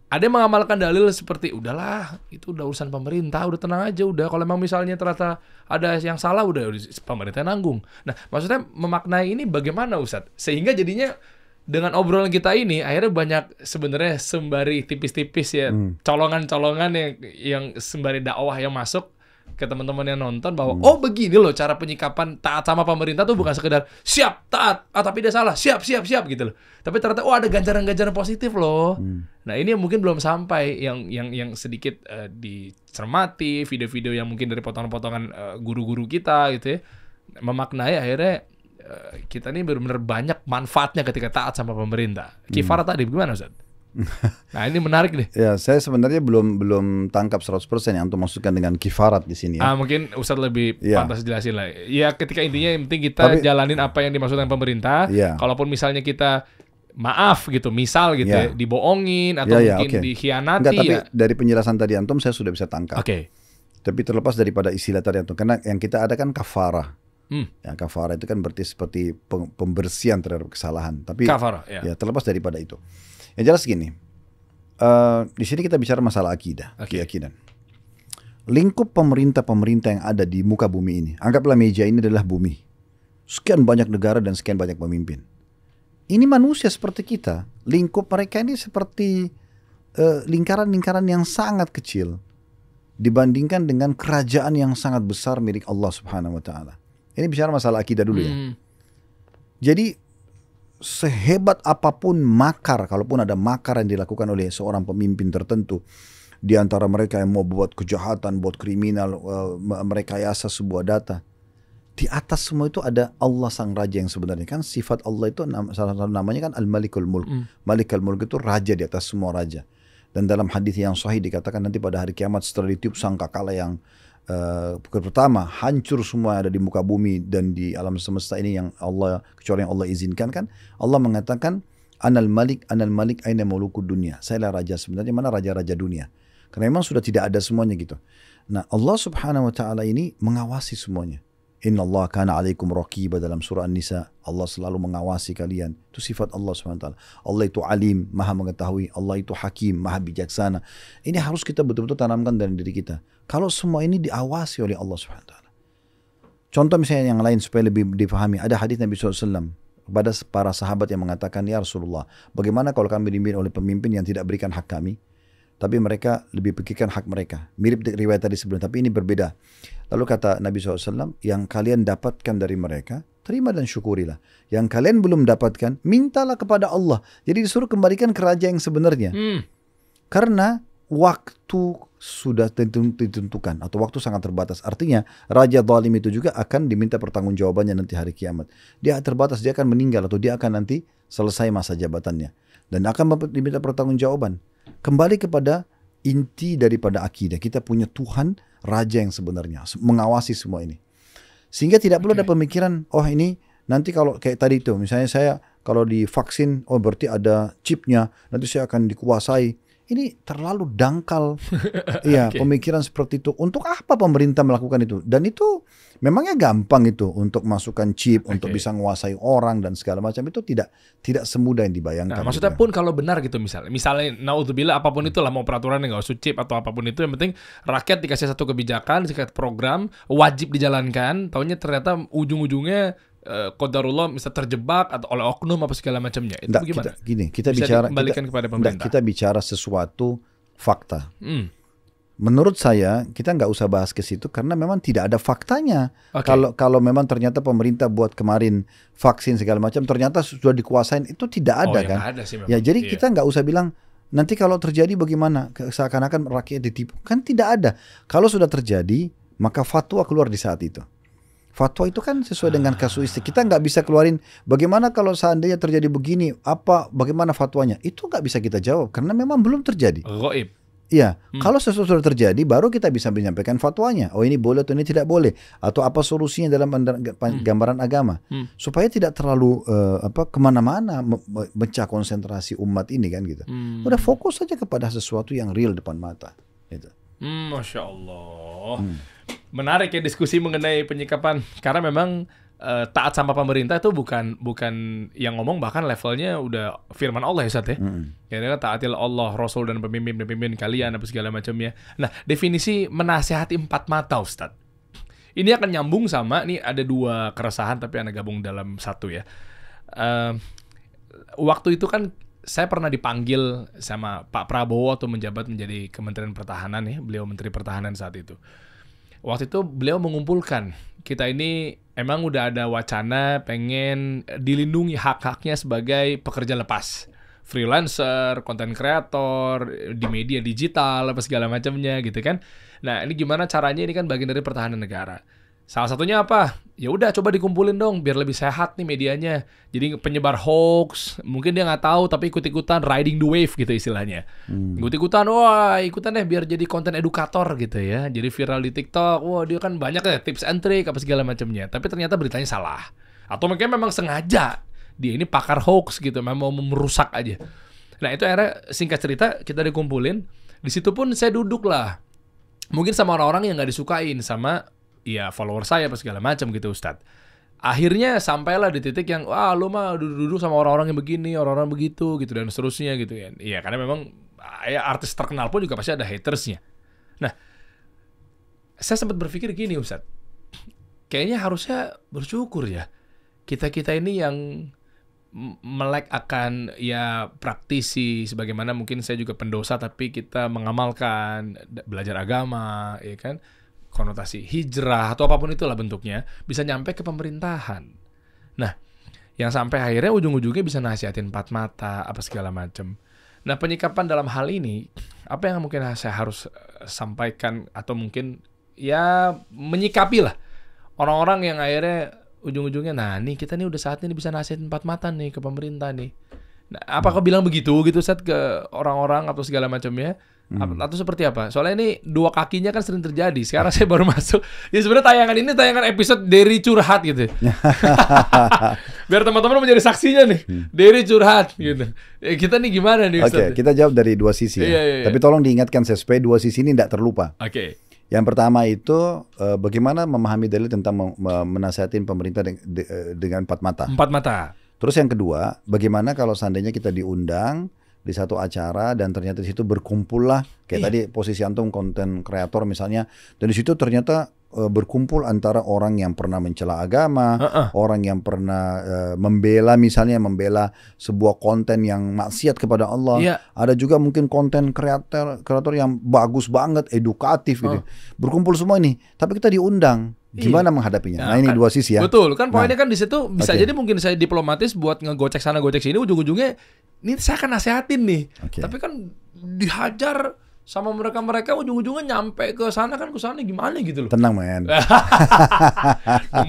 Ada yang mengamalkan dalil seperti udahlah itu udah urusan pemerintah, udah tenang aja udah. Kalau memang misalnya ternyata ada yang salah udah pemerintah nanggung. Nah maksudnya memaknai ini bagaimana Ustadz? Sehingga jadinya dengan obrolan kita ini akhirnya banyak sebenarnya sembari tipis-tipis ya colongan-colongan yang sembari dakwah yang masuk ke teman-teman yang nonton bahwa oh begini loh cara penyikapan taat sama pemerintah tuh bukan sekedar siap taat tapi dia salah siap gitu loh, tapi ternyata ada ganjaran-ganjaran positif loh. Nah ini yang mungkin belum sampai yang sedikit dicermati video-video yang mungkin dari potongan-potongan guru-guru kita gitu ya, memaknai akhirnya kita ini benar-benar banyak manfaatnya ketika taat sama pemerintah. Kifarat tadi gimana Ustaz? Nah ini menarik nih. Ya saya sebenarnya belum tangkap 100% yang untuk masukkan dengan kifarat di sini ya. Mungkin Ustaz lebih pantas jelasin lah. Ya ketika intinya yang penting kita jalanin apa yang dimaksudkan pemerintah. Kalaupun misalnya kita maaf gitu, misal gitu ya, dibohongin atau mungkin dikhianati. Enggak, tapi dari penjelasan tadi antum saya sudah bisa tangkap. Tapi terlepas daripada istilah tadi antum, karena yang kita ada kan kafarah. Ya, kafarah itu kan berarti seperti pembersihan terhadap kesalahan. Tapi kafarah, ya terlepas daripada itu. Yang jelas gini, di sini kita bicara masalah akidah, keyakinan. Lingkup pemerintah-pemerintah yang ada di muka bumi ini, anggaplah meja ini adalah bumi. Sekian banyak negara dan sekian banyak pemimpin. Ini manusia seperti kita. Lingkup mereka ini seperti lingkaran-lingkaran yang sangat kecil dibandingkan dengan kerajaan yang sangat besar milik Allah Subhanahu wa Ta'ala. Ini bicara masalah akidah dulu ya. Jadi sehebat apapun makar, kalaupun ada makar yang dilakukan oleh seorang pemimpin tertentu, di antara mereka yang mau buat kejahatan, buat kriminal, merekayasa sebuah data, di atas semua itu ada Allah sang raja yang sebenarnya. Kan sifat Allah itu salah satu namanya kan Al-Malikul Mulk. Malikul Mulk itu raja di atas semua raja. Dan dalam hadis yang sahih dikatakan nanti pada hari kiamat setelah ditiup sangkakala yang pertama hancur semua yang ada di muka bumi dan di alam semesta ini yang Allah, kecuali yang Allah izinkan kan, Allah mengatakan Anal Malik aina mulukud dunia. Saya lah raja sebenarnya, mana raja-raja dunia. Karena memang sudah tidak ada semuanya gitu. Nah Allah Subhanahu wa Ta'ala ini mengawasi semuanya. Inna Allah kana alaikum raqiba dalam surah An-Nisa. Allah selalu mengawasi kalian. Itu sifat Allah Subhanahu wa Ta'ala. Allah itu alim, maha mengetahui. Allah itu hakim, maha bijaksana. Ini harus kita betul-betul tanamkan dalam diri kita. Kalau semua ini diawasi oleh Allah Subhanahu wa Ta'ala. Contoh misalnya yang lain supaya lebih difahami. Ada hadis Nabi SAW kepada para sahabat yang mengatakan, ya Rasulullah, bagaimana kalau kami dipimpin oleh pemimpin yang tidak berikan hak kami, tapi mereka lebih pikirkan hak mereka. Mirip riwayat tadi sebelum, tapi ini berbeda. Lalu kata Nabi SAW, yang kalian dapatkan dari mereka, terima dan syukurilah. Yang kalian belum dapatkan, mintalah kepada Allah. Jadi disuruh kembalikan ke raja yang sebenarnya. Karena waktu sudah ditentukan, atau waktu sangat terbatas. Artinya, raja zalim itu juga akan diminta pertanggungjawabannya nanti hari kiamat. Dia terbatas, dia akan meninggal, atau dia akan nanti selesai masa jabatannya. Dan akan diminta pertanggungjawaban. Kembali kepada inti daripada akidah. Kita punya Tuhan, raja yang sebenarnya, mengawasi semua ini. Sehingga tidak perlu ada pemikiran, oh ini nanti kalau kayak tadi itu, misalnya saya kalau divaksin, oh berarti ada chipnya, nanti saya akan dikuasai. Ini terlalu dangkal. Iya, pemikiran seperti itu. Untuk apa pemerintah melakukan itu? Dan itu memangnya gampang itu untuk masukkan chip, untuk bisa menguasai orang dan segala macam. Itu tidak semudah yang dibayangkan. Nah, maksudnya pun kalau benar gitu misalnya naudzubillah apapun itulah, mau peraturan yang nggak usah chip atau apapun itu, yang penting rakyat dikasih satu kebijakan, dikasih program, wajib dijalankan. Taunya ternyata ujung-ujungnya qadarullah bisa terjebak atau oleh oknum apa segala macamnya. Itu bagaimana? Kita bicara kepada pemerintah. Kita bicara sesuatu fakta. Menurut saya kita nggak usah bahas ke situ karena memang tidak ada faktanya. Kalau memang ternyata pemerintah buat kemarin vaksin segala macam ternyata sudah dikuasain, itu tidak ada kan? Ada sih, ya jadi kita nggak usah bilang nanti kalau terjadi bagaimana, seakan-akan rakyat ditipu, kan tidak ada. Kalau sudah terjadi maka fatwa keluar di saat itu. Fatwa itu kan sesuai dengan kasuistik. Kita nggak bisa keluarin bagaimana kalau seandainya terjadi begini, bagaimana fatwanya. Itu nggak bisa kita jawab karena memang belum terjadi. Ghaib. Iya, kalau sesuatu sudah terjadi baru kita bisa menyampaikan fatwanya. Oh ini boleh atau ini tidak boleh, atau apa solusinya dalam gambaran agama, supaya tidak terlalu kemana-mana memecah konsentrasi umat ini kan gitu. Udah fokus saja kepada sesuatu yang real depan mata. Gitu. Masya Allah. Menarik ya diskusi mengenai penyikapan, karena memang taat sama pemerintah itu bukan yang ngomong, bahkan levelnya udah firman Allah ya Ustaz ya. Ya taatilah Allah, Rasul dan pemimpin kalian apa segala macamnya. Nah, definisi menasihati empat mata Ustaz. Ini akan nyambung sama, nih ada dua keresahan tapi Anda gabung dalam satu ya. waktu itu kan saya pernah dipanggil sama Pak Prabowo atau menjabat menjadi Kementerian Pertahanan ya, beliau Menteri Pertahanan saat itu. Waktu itu beliau mengumpulkan, kita ini emang udah ada wacana pengen dilindungi hak-haknya sebagai pekerja lepas. Freelancer, content creator, di media digital, apa segala macamnya gitu kan. Nah ini gimana caranya, ini kan bagian dari pertahanan negara. Salah satunya apa? Ya udah coba dikumpulin dong biar lebih sehat nih medianya. Jadi penyebar hoax, mungkin dia nggak tahu tapi ikut-ikutan riding the wave gitu istilahnya. Ikut-ikutan, wah ikutan deh biar jadi konten edukator gitu ya. Jadi viral di TikTok, wah dia kan banyak ya tips and trick apa segala macamnya. Tapi ternyata beritanya salah. Atau mungkin memang sengaja dia ini pakar hoax gitu, memang mau merusak aja. Nah itu akhirnya singkat cerita kita dikumpulin. Di situ pun saya duduk lah. Mungkin sama orang-orang yang nggak disukain sama ya follower saya apa segala macam gitu Ustadz. Akhirnya sampailah di titik yang wah lu mah duduk-duduk sama orang-orang yang begini, orang-orang begitu gitu dan seterusnya gitu ya. Iya karena memang ya artis terkenal pun juga pasti ada hatersnya. Nah, saya sempat berpikir gini Ustadz. Kayaknya harusnya bersyukur ya. Kita-kita ini yang melek akan ya praktisi, sebagaimana mungkin saya juga pendosa tapi kita mengamalkan belajar agama ya kan, konotasi hijrah atau apapun itulah bentuknya bisa nyampe ke pemerintahan. Nah yang sampai akhirnya ujung-ujungnya bisa nasihatin empat mata apa segala macam. Nah penyikapan dalam hal ini apa yang mungkin saya harus sampaikan atau mungkin ya menyikapi lah orang-orang yang akhirnya ujung-ujungnya, nah nih kita nih udah saatnya bisa nasihatin empat mata nih ke pemerintah nih. Nah, apakah bilang begitu gitu Ustadz ke orang-orang atau segala macamnya? Atau seperti apa? Soalnya ini dua kakinya kan sering terjadi. Sekarang saya baru masuk. Ya sebenarnya tayangan ini tayangan episode Dery curhat gitu. Biar teman-teman menjadi saksinya nih. Dery curhat gitu. Kita nih gimana nih Ustadz? Oke, kita jawab dari dua sisi ya. Tapi tolong diingatkan supaya dua sisi ini tidak terlupa. Oke. Yang pertama itu bagaimana memahami dalil tentang menasihatin pemerintah dengan empat mata. Empat mata. Terus yang kedua, bagaimana kalau seandainya kita diundang di satu acara dan ternyata di situ berkumpullah kayak tadi posisi antum konten kreator misalnya, dan di situ ternyata berkumpul antara orang yang pernah mencela agama, orang yang pernah membela sebuah konten yang maksiat kepada Allah. Ada juga mungkin konten kreator yang bagus banget, edukatif gitu. Berkumpul semua ini, tapi kita diundang. Gimana menghadapinya? Nah ini kan, dua sisi ya. Betul, kan poinnya kan di situ bisa jadi mungkin saya diplomatis buat ngegocek sana gocek sini, ujung-ujungnya ini saya akan nasihatin nih. Tapi kan dihajar sama mereka ujung-ujungnya nyampe ke sana kan, ke sana gimana gitu loh. Tenang men.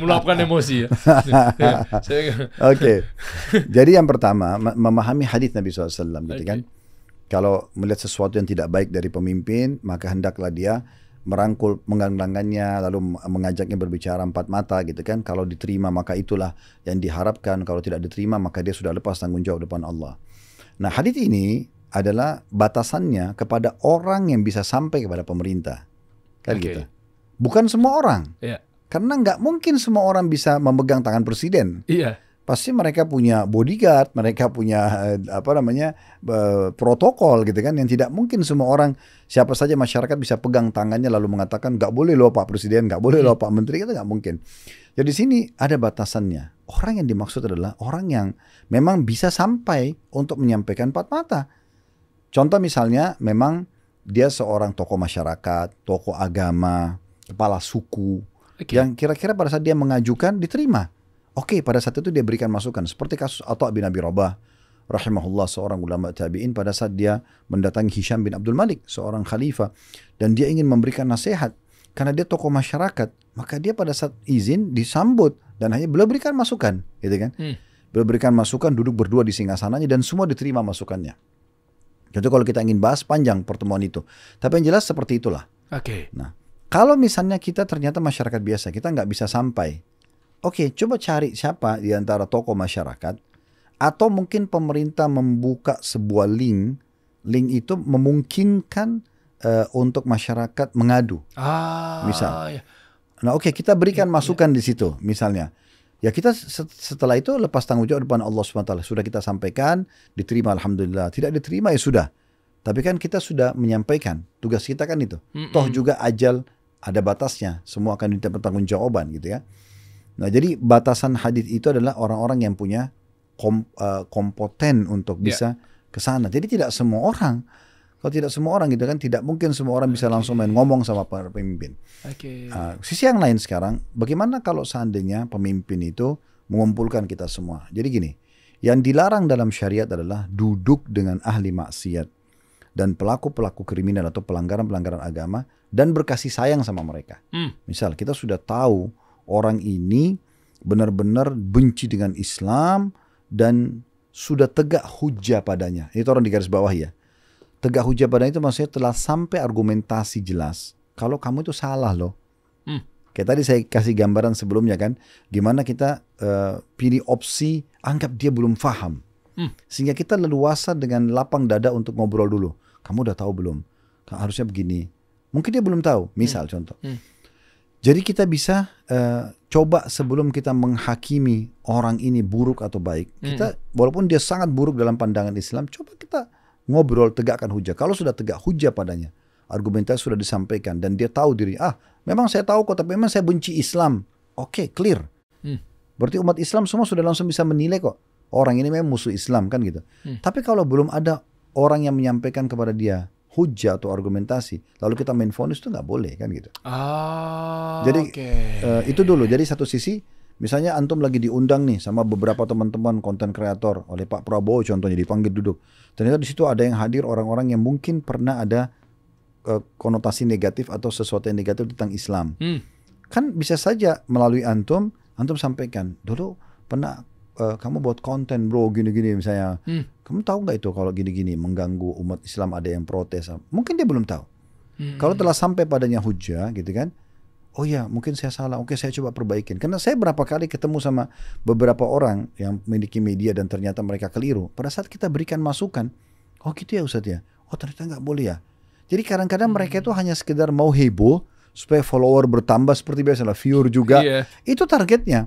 Meluapkan emosi ya. Oke. Jadi yang pertama memahami hadis Nabi SAW gitu kan. Kalau melihat sesuatu yang tidak baik dari pemimpin, maka hendaklah dia merangkul menggangannya lalu mengajaknya berbicara empat mata gitu kan. Kalau diterima maka itulah yang diharapkan, kalau tidak diterima maka dia sudah lepas tanggung jawab depan Allah. Nah hadits ini adalah batasannya kepada orang yang bisa sampai kepada pemerintah kan gitu. Bukan semua orang. Karena nggak mungkin semua orang bisa memegang tangan presiden. Pasti mereka punya bodyguard, mereka punya protokol gitu kan, yang tidak mungkin semua orang, siapa saja masyarakat bisa pegang tangannya lalu mengatakan nggak boleh loh Pak Presiden, nggak boleh loh Pak Menteri, itu nggak mungkin. Jadi sini ada batasannya. Orang yang dimaksud adalah orang yang memang bisa sampai untuk menyampaikan empat mata. Contoh misalnya memang dia seorang tokoh masyarakat, tokoh agama, kepala suku, yang kira-kira pada saat dia mengajukan diterima. Oke, pada saat itu dia berikan masukan. Seperti kasus Atha bin Abi Rabah, rahimahullah, seorang ulama tabi'in, pada saat dia mendatangi Hisham bin Abdul Malik, seorang khalifah, dan dia ingin memberikan nasihat. Karena dia tokoh masyarakat, maka dia pada saat izin disambut, dan hanya beliau berikan masukan. Gitu kan? Beliau berikan masukan, duduk berdua di singgasananya, dan semua diterima masukannya. Jadi kalau kita ingin bahas panjang pertemuan itu. Tapi yang jelas seperti itulah. Nah, kalau misalnya kita ternyata masyarakat biasa, kita nggak bisa sampai. Oke, coba cari siapa di antara tokoh masyarakat, atau mungkin pemerintah membuka sebuah link itu memungkinkan untuk masyarakat mengadu. Misal. Nah oke, kita berikan masukan di situ misalnya. Ya kita setelah itu lepas tanggung jawab depan Allah SWT. Sudah kita sampaikan, diterima alhamdulillah. Tidak diterima ya sudah. Tapi kan kita sudah menyampaikan. Tugas kita kan itu. Toh juga ajal ada batasnya. Semua akan dipertanggungjawaban gitu ya. Nah jadi batasan hadis itu adalah orang-orang yang punya kompeten untuk bisa ke sana. Jadi tidak semua orang. Kalau tidak semua orang gitu kan, tidak mungkin semua orang bisa langsung main ngomong sama para pemimpin. Sisi yang lain sekarang, bagaimana kalau seandainya pemimpin itu mengumpulkan kita semua? Jadi gini, yang dilarang dalam syariat adalah duduk dengan ahli maksiat dan pelaku-pelaku kriminal atau pelanggaran-pelanggaran agama dan berkasih sayang sama mereka. Misal kita sudah tahu orang ini benar-benar benci dengan Islam dan sudah tegak hujah padanya. Itu orang di garis bawah ya. Tegak hujah padanya itu maksudnya telah sampai argumentasi jelas. Kalau kamu itu salah loh. Kayak tadi saya kasih gambaran sebelumnya kan. Gimana kita pilih opsi anggap dia belum paham. Sehingga kita leluasa dengan lapang dada untuk ngobrol dulu. Kamu udah tahu belum? Harusnya begini. Mungkin dia belum tahu. Misal contoh. Jadi kita bisa coba sebelum kita menghakimi orang ini buruk atau baik. Kita walaupun dia sangat buruk dalam pandangan Islam, coba kita ngobrol, tegakkan hujah. Kalau sudah tegak hujah padanya, argumentasi sudah disampaikan dan dia tahu diri, memang saya tahu kok, tapi memang saya benci Islam. Oke, clear. Berarti umat Islam semua sudah langsung bisa menilai kok, orang ini memang musuh Islam kan gitu. Tapi kalau belum ada orang yang menyampaikan kepada dia hujah atau argumentasi, lalu kita main vonis itu nggak boleh kan gitu. Jadi itu dulu. Jadi satu sisi, misalnya antum lagi diundang nih sama beberapa teman-teman konten kreator oleh Pak Prabowo contohnya, dipanggil duduk. Ternyata di situ ada yang hadir orang-orang yang mungkin pernah ada konotasi negatif atau sesuatu yang negatif tentang Islam. Kan bisa saja melalui antum sampaikan dulu pernah kamu buat konten bro gini-gini misalnya. Kamu tahu nggak itu kalau gini-gini mengganggu umat Islam, ada yang protes. Mungkin dia belum tahu. Kalau telah sampai padanya hujah gitu kan. Oh ya mungkin saya salah. Oke saya coba perbaikin. Karena saya berapa kali ketemu sama beberapa orang yang memiliki media dan ternyata mereka keliru. Pada saat kita berikan masukan. Oh gitu ya Ustadz ya. Oh ternyata nggak boleh ya. Jadi kadang-kadang mereka itu hanya sekedar mau heboh. Supaya follower bertambah seperti biasa lah. Viewer juga. Itu targetnya.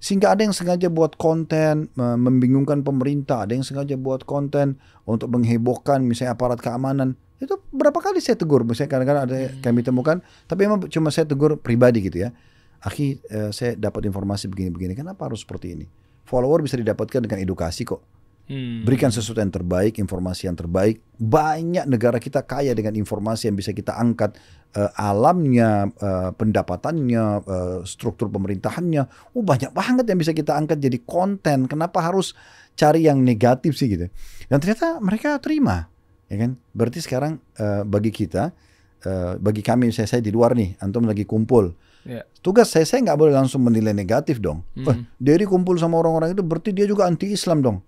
Sehingga ada yang sengaja buat konten membingungkan pemerintah, ada yang sengaja buat konten untuk menghebohkan misalnya aparat keamanan. Itu berapa kali saya tegur, misalnya kadang-kadang ada kami temukan, tapi memang cuma saya tegur pribadi gitu ya. Akhi, saya dapat informasi begini-begini, kenapa harus seperti ini? Follower bisa didapatkan dengan edukasi kok. Berikan sesuatu yang terbaik, informasi yang terbaik. Banyak negara kita kaya dengan informasi yang bisa kita angkat, alamnya, pendapatannya, struktur pemerintahannya. Banyak banget yang bisa kita angkat jadi konten. Kenapa harus cari yang negatif sih gitu? Dan ternyata mereka terima, ya kan? Berarti sekarang bagi kita, bagi kami, saya di luar nih, antum lagi kumpul. Tugas saya nggak boleh langsung menilai negatif dong. Dia kumpul sama orang-orang itu berarti dia juga anti Islam dong.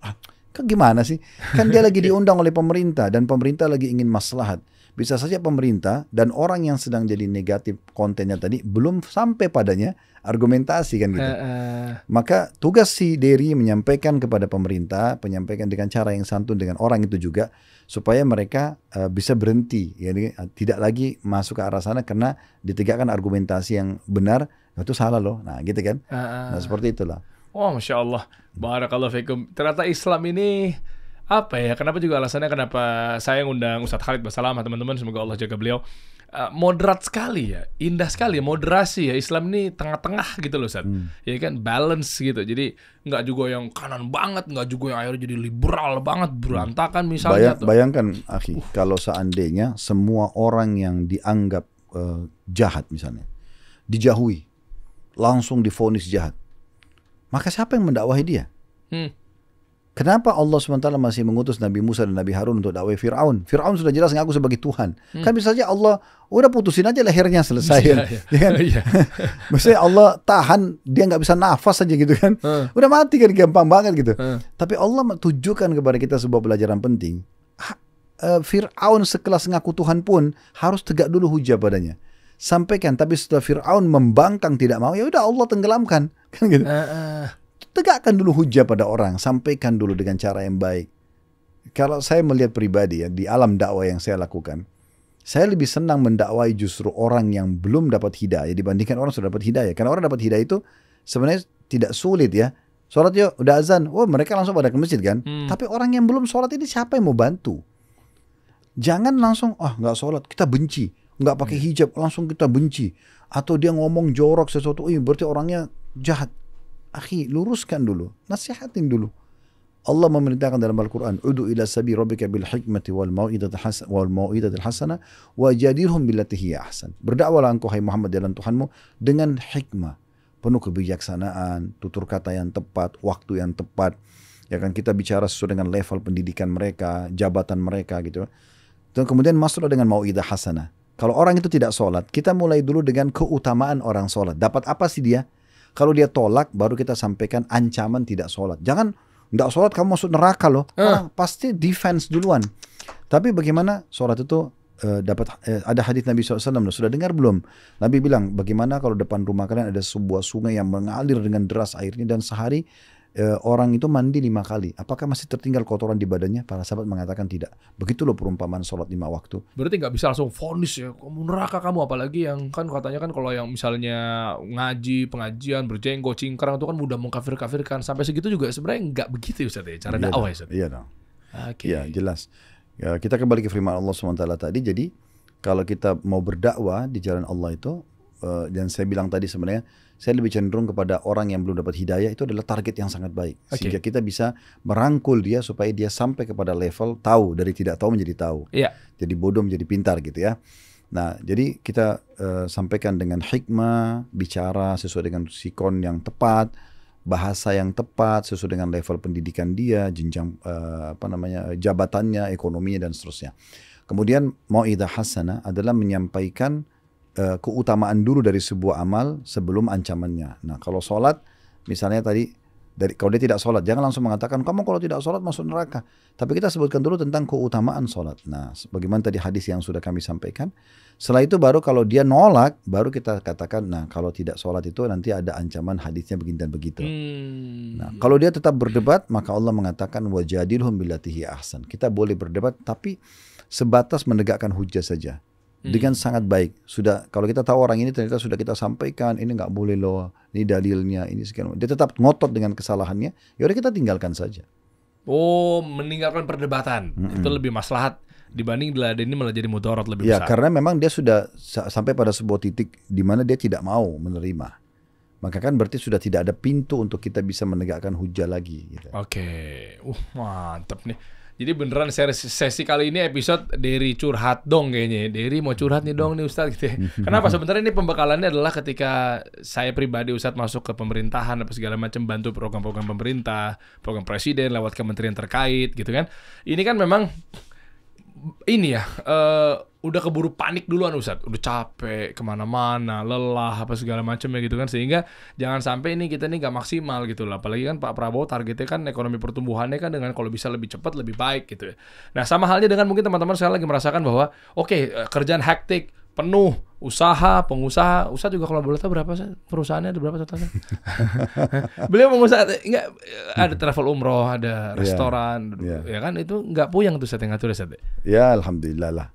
Gimana sih? Kan dia lagi diundang oleh pemerintah dan pemerintah lagi ingin maslahat. Bisa saja pemerintah dan orang yang sedang jadi negatif kontennya tadi belum sampai padanya argumentasi kan gitu. Maka tugas si Dery menyampaikan kepada pemerintah, menyampaikan dengan cara yang santun dengan orang itu juga supaya mereka bisa berhenti, yani tidak lagi masuk ke arah sana karena ditegakkan argumentasi yang benar itu salah loh. Nah gitu kan. Nah seperti itulah. Oh, Masya Allah. Barakallahu fikum. Ternyata Islam ini, apa ya, kenapa juga alasannya kenapa saya ngundang Ustadz Khalid Basalamah, teman-teman, semoga Allah jaga beliau. Moderat sekali ya, indah sekali ya, moderasi ya. Islam ini tengah-tengah gitu loh Ustadz. Ya kan, balance gitu. Jadi nggak juga yang kanan banget, nggak juga yang akhirnya jadi liberal banget, berantakan misalnya. Bayangkan, akhi, kalau seandainya semua orang yang dianggap jahat misalnya, dijauhi, langsung divonis jahat. Maka siapa yang mendakwahi dia? Kenapa Allah SWT masih mengutus Nabi Musa dan Nabi Harun untuk dakwah Fir'aun? Fir'aun sudah jelas ngaku sebagai Tuhan. Kan bisa saja Allah udah putusin aja lehernya, selesai. Maksudnya Allah tahan, dia nggak bisa nafas aja gitu kan. Udah mati kan, gampang banget gitu. Tapi Allah tunjukkan kepada kita sebuah pelajaran penting. Fir'aun sekelas ngaku Tuhan pun harus tegak dulu hujah padanya. Sampaikan, tapi setelah Fir'aun membangkang tidak mau, ya udah Allah tenggelamkan kan gitu. Tegakkan dulu hujah pada orang, sampaikan dulu dengan cara yang baik. Kalau saya melihat pribadi ya, di alam dakwah yang saya lakukan, saya lebih senang mendakwai justru orang yang belum dapat hidayah dibandingkan orang sudah dapat hidayah. Karena orang dapat hidayah itu sebenarnya tidak sulit ya. Sholat yuk, udah azan, mereka langsung pada ke masjid kan. Tapi orang yang belum sholat ini siapa yang mau bantu? Jangan langsung, nggak sholat, kita benci. Nggak pakai hijab, langsung kita benci. Atau dia ngomong jorok sesuatu, berarti orangnya jahat. Akhi, luruskan dulu, nasihatin dulu. Allah memerintahkan dalam Al-Quran, Udu ila sabi rabbika bil hikmati wal mau'idatil hasanah wajadilhum billati hiya ahsan. Berdakwalah engkau hai Muhammad jalan Tuhanmu dengan hikmah, penuh kebijaksanaan, tutur kata yang tepat, waktu yang tepat. Ya kan, kita bicara sesuai dengan level pendidikan mereka, jabatan mereka gitu. Dan kemudian masuklah dengan mau'idah hasanah. Kalau orang itu tidak sholat, kita mulai dulu dengan keutamaan orang sholat. Dapat apa sih dia? Kalau dia tolak, baru kita sampaikan ancaman tidak sholat. Jangan nggak sholat kamu masuk neraka loh. Orang pasti defense duluan. Tapi bagaimana sholat itu ada hadis Nabi SAW, sudah dengar belum? Nabi bilang, bagaimana kalau depan rumah kalian ada sebuah sungai yang mengalir dengan deras airnya dan sehari orang itu mandi 5 kali. Apakah masih tertinggal kotoran di badannya? Para sahabat mengatakan tidak. Begitu loh perumpamaan sholat 5 waktu. Berarti nggak bisa langsung vonis ya, kamu neraka kamu, apalagi yang kan katanya kan kalau yang misalnya ngaji, pengajian, berjenggot, cingkrang itu kan mudah mengkafir-kafirkan. Sampai segitu juga sebenarnya nggak begitu ya Ustaz ya, cara dakwah ya Ustaz. Iya dong. Oke. Iya jelas. Ya, kita kembali ke firman Allah SWT tadi. Jadi kalau kita mau berdakwah di jalan Allah itu, dan saya bilang tadi sebenarnya saya lebih cenderung kepada orang yang belum dapat hidayah, itu adalah target yang sangat baik. Sehingga kita bisa merangkul dia supaya dia sampai kepada level tahu, dari tidak tahu menjadi tahu. Iya. Jadi bodoh menjadi pintar gitu ya. Nah, jadi kita sampaikan dengan hikmah, bicara sesuai dengan sikon yang tepat, bahasa yang tepat sesuai dengan level pendidikan dia, jenjang jabatannya, ekonominya dan seterusnya. Kemudian mau'idah hasanah adalah menyampaikan keutamaan dulu dari sebuah amal sebelum ancamannya. Nah, kalau sholat misalnya tadi, kalau dia tidak sholat, jangan langsung mengatakan kamu kalau tidak sholat masuk neraka. Tapi kita sebutkan dulu tentang keutamaan sholat. Nah, bagaimana tadi hadis yang sudah kami sampaikan. Setelah itu baru kalau dia nolak, baru kita katakan, nah kalau tidak sholat itu nanti ada ancaman hadisnya begini dan begitu. Nah, kalau dia tetap berdebat, maka Allah mengatakan wajadilhum billati hiya ahsan. Kita boleh berdebat, tapi sebatas menegakkan hujjah saja. Dengan sangat baik. Sudah, kalau kita tahu orang ini ternyata sudah kita sampaikan, ini nggak boleh loh, ini dalilnya, ini sekian. Dia tetap ngotot dengan kesalahannya, ya udah kita tinggalkan saja. Oh, meninggalkan perdebatan. Itu lebih maslahat dibanding ini malah jadi mudarat lebih Ya, besar. karena memang dia sudah sampai pada sebuah titik di mana dia tidak mau menerima. Maka kan berarti sudah tidak ada pintu untuk kita bisa menegakkan hujah lagi. Gitu. Oke, mantep nih. Jadi beneran sesi kali ini episode Dery curhat dong kayaknya. Dery mau curhat nih dong nih Ustadz gitu ya. Kenapa? Sebenarnya ini pembekalannya adalah ketika saya pribadi Ustadz masuk ke pemerintahan apa segala macam, bantu program-program pemerintah, program presiden lewat kementerian terkait gitu kan. Ini kan memang ini ya, udah keburu panik duluan Ustadz, udah capek kemana-mana, lelah apa segala macam ya gitu kan, sehingga jangan sampai ini kita nih gak maksimal gitu lah. Apalagi kan Pak Prabowo targetnya kan ekonomi pertumbuhannya kan dengan kalau bisa lebih cepat lebih baik gitu ya. Nah sama halnya dengan mungkin teman-teman saya lagi merasakan bahwa oke, kerjaan hektik, penuh, usaha, pengusaha, Ustaz juga kalau boleh tahu berapa perusahaannya ada berapa totalnya? Beliau pengusaha, enggak ada travel umroh, ada restoran, ya kan itu enggak puyeng tuh Ustaz yang ngatur Ustaz. Ya alhamdulillah lah.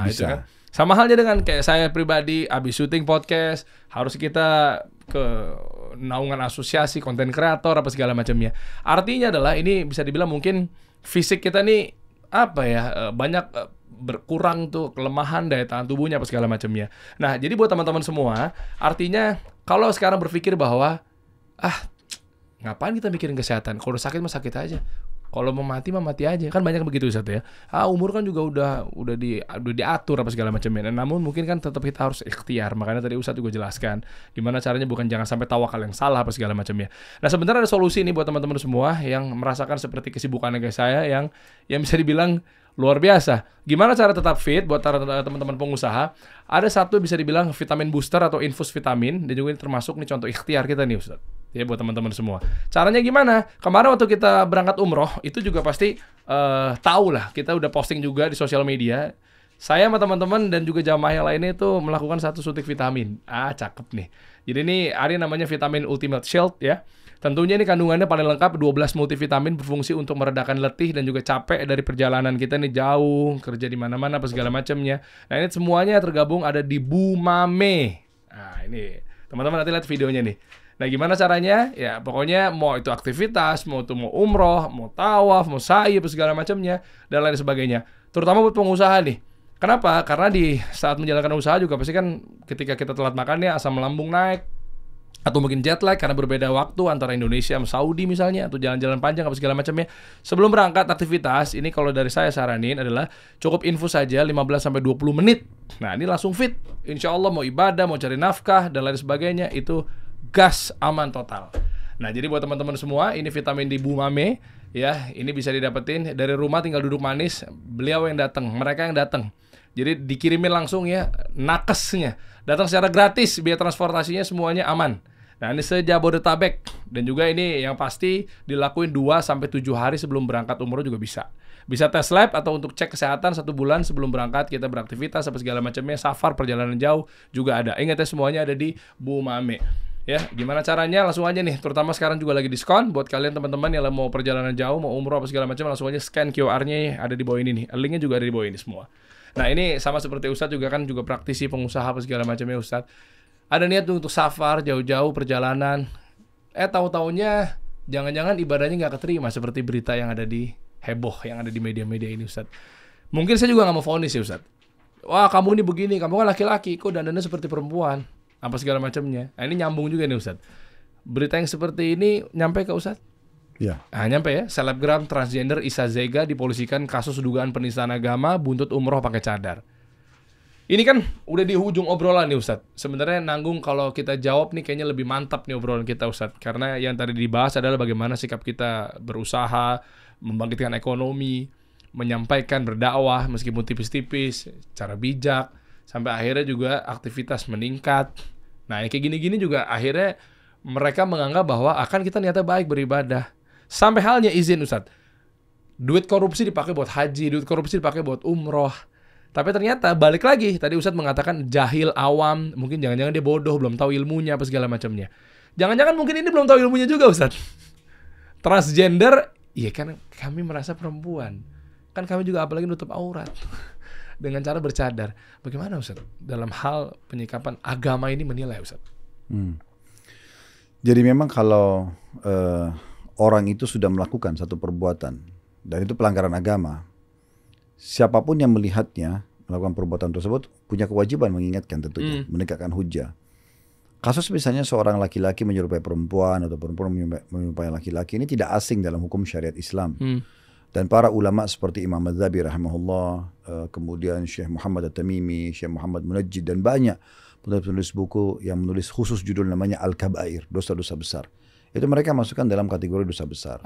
Bisa. Itu kan. Sama halnya dengan kayak saya pribadi habis syuting podcast, harus kita ke naungan asosiasi konten kreator apa segala macamnya. Artinya adalah ini bisa dibilang mungkin fisik kita nih apa ya, banyak berkurang tuh, kelemahan daya tahan tubuhnya apa segala macamnya. Nah, jadi buat teman-teman semua, artinya kalau sekarang berpikir bahwa ngapain kita mikirin kesehatan? Kalau sakit mah sakit aja. Kalau mau mati mah mati aja. Kan banyak begitu Ustaz ya. Umur kan juga udah diatur apa segala macamnya. Namun mungkin kan tetap kita harus ikhtiar. Makanya tadi Ustaz juga jelaskan gimana caranya, bukan jangan sampai tawakal yang salah apa segala macamnya. Nah, sebenarnya ada solusi nih buat teman-teman semua yang merasakan seperti kesibukan kayak saya yang bisa dibilang luar biasa. Gimana cara tetap fit buat teman-teman pengusaha? Ada satu bisa dibilang vitamin booster atau infus vitamin, dan juga ini termasuk nih contoh ikhtiar kita nih Ustaz. Ya buat teman-teman semua. Caranya gimana? Kemarin waktu kita berangkat umroh, itu juga pasti tahu lah, kita udah posting juga di sosial media. Saya sama teman-teman dan juga jamaah yang lainnya itu melakukan satu suntik vitamin. Cakep nih. Jadi ini ada namanya vitamin Ultimate Shield ya. Tentunya ini kandungannya paling lengkap, 12 multivitamin berfungsi untuk meredakan letih dan juga capek dari perjalanan kita nih jauh, kerja di mana-mana apa segala macamnya. Nah, ini semuanya tergabung ada di Bumame. Nah, ini teman-teman nanti lihat videonya nih. Nah, gimana caranya? Ya, pokoknya mau itu aktivitas, mau umroh, mau tawaf, mau sa'i apa segala macamnya dan lain sebagainya. Terutama buat pengusaha nih. Kenapa? Karena di saat menjalankan usaha juga pasti kan ketika kita telat makan ya asam lambung naik, atau mungkin jet lag karena berbeda waktu antara Indonesia sama Saudi misalnya, atau jalan-jalan panjang apa segala macamnya. Sebelum berangkat aktivitas, ini kalau dari saya saranin adalah cukup infus saja 15-20 menit. Nah ini langsung fit, insya Allah mau ibadah, mau cari nafkah dan lain sebagainya, itu gas aman total. Nah jadi buat teman-teman semua, ini vitamin D Bumame ya, ini bisa didapetin dari rumah, tinggal duduk manis, beliau yang datang, mereka yang datang. Jadi dikirimin langsung ya nakesnya, datang secara gratis, biaya transportasinya semuanya aman. Nah ini se-Jabodetabek, dan juga ini yang pasti dilakuin 2-7 hari sebelum berangkat umroh juga bisa. Bisa tes lab atau untuk cek kesehatan 1 bulan sebelum berangkat kita beraktivitas apa segala macamnya, safar perjalanan jauh juga ada. Ingat ya, semuanya ada di Bumame. Ya, gimana caranya? Langsung aja nih, terutama sekarang juga lagi diskon buat kalian teman-teman yang mau perjalanan jauh, mau umroh apa segala macam, langsung aja scan QR-nya ada di bawah ini nih. Linknya juga ada di bawah ini semua. Nah ini sama seperti Ustadz juga kan juga praktisi pengusaha apa segala macamnya Ustadz. Ada niat untuk safar jauh-jauh perjalanan, tahu-taunya jangan-jangan ibadahnya nggak keterima seperti berita yang ada di heboh yang ada di media-media ini Ustadz. Mungkin saya juga nggak mau vonis ya Ustadz. Wah kamu ini begini, kamu kan laki-laki, kok dandannya seperti perempuan, apa segala macamnya. Nah, ini nyambung juga nih Ustadz. Berita yang seperti ini nyampe ke Ustadz? Ya. Nah, nyampe ya. Selebgram transgender Isa Zega dipolisikan kasus dugaan penistaan agama, buntut umroh pakai cadar. Ini kan udah di ujung obrolan nih Ustadz. Sebenarnya nanggung kalau kita jawab nih kayaknya lebih mantap nih obrolan kita Ustadz. Karena yang tadi dibahas adalah bagaimana sikap kita berusaha, membangkitkan ekonomi, menyampaikan, berdakwah meskipun tipis-tipis, cara bijak, sampai akhirnya juga aktivitas meningkat. Nah kayak gini-gini juga akhirnya mereka menganggap bahwa akan kita niatnya baik beribadah. Sampai halnya izin Ustadz, duit korupsi dipakai buat haji, duit korupsi dipakai buat umroh. Tapi ternyata balik lagi, tadi Ustadz mengatakan jahil, awam, mungkin jangan-jangan dia bodoh, belum tahu ilmunya apa segala macamnya. Jangan-jangan mungkin ini belum tahu ilmunya juga Ustadz. Transgender, iya kan kami merasa perempuan. Kan kami juga apalagi nutup aurat dengan cara bercadar. Bagaimana Ustadz dalam hal penyikapan agama ini menilai Ustadz? Jadi memang kalau orang itu sudah melakukan satu perbuatan dan itu pelanggaran agama, siapapun yang melihatnya melakukan perbuatan tersebut punya kewajiban mengingatkan tentunya, menegakkan hujah. Kasus misalnya seorang laki-laki menyerupai perempuan atau perempuan menyerupai laki-laki ini tidak asing dalam hukum syariat Islam. Dan para ulama seperti Imam Adz-Dzahabi rahimahullah, kemudian Syekh Muhammad At-Tamimi, Syekh Muhammad Munajjid dan banyak penulis buku yang menulis khusus judul namanya Al-Kabair, dosa-dosa besar. Itu mereka masukkan dalam kategori dosa besar.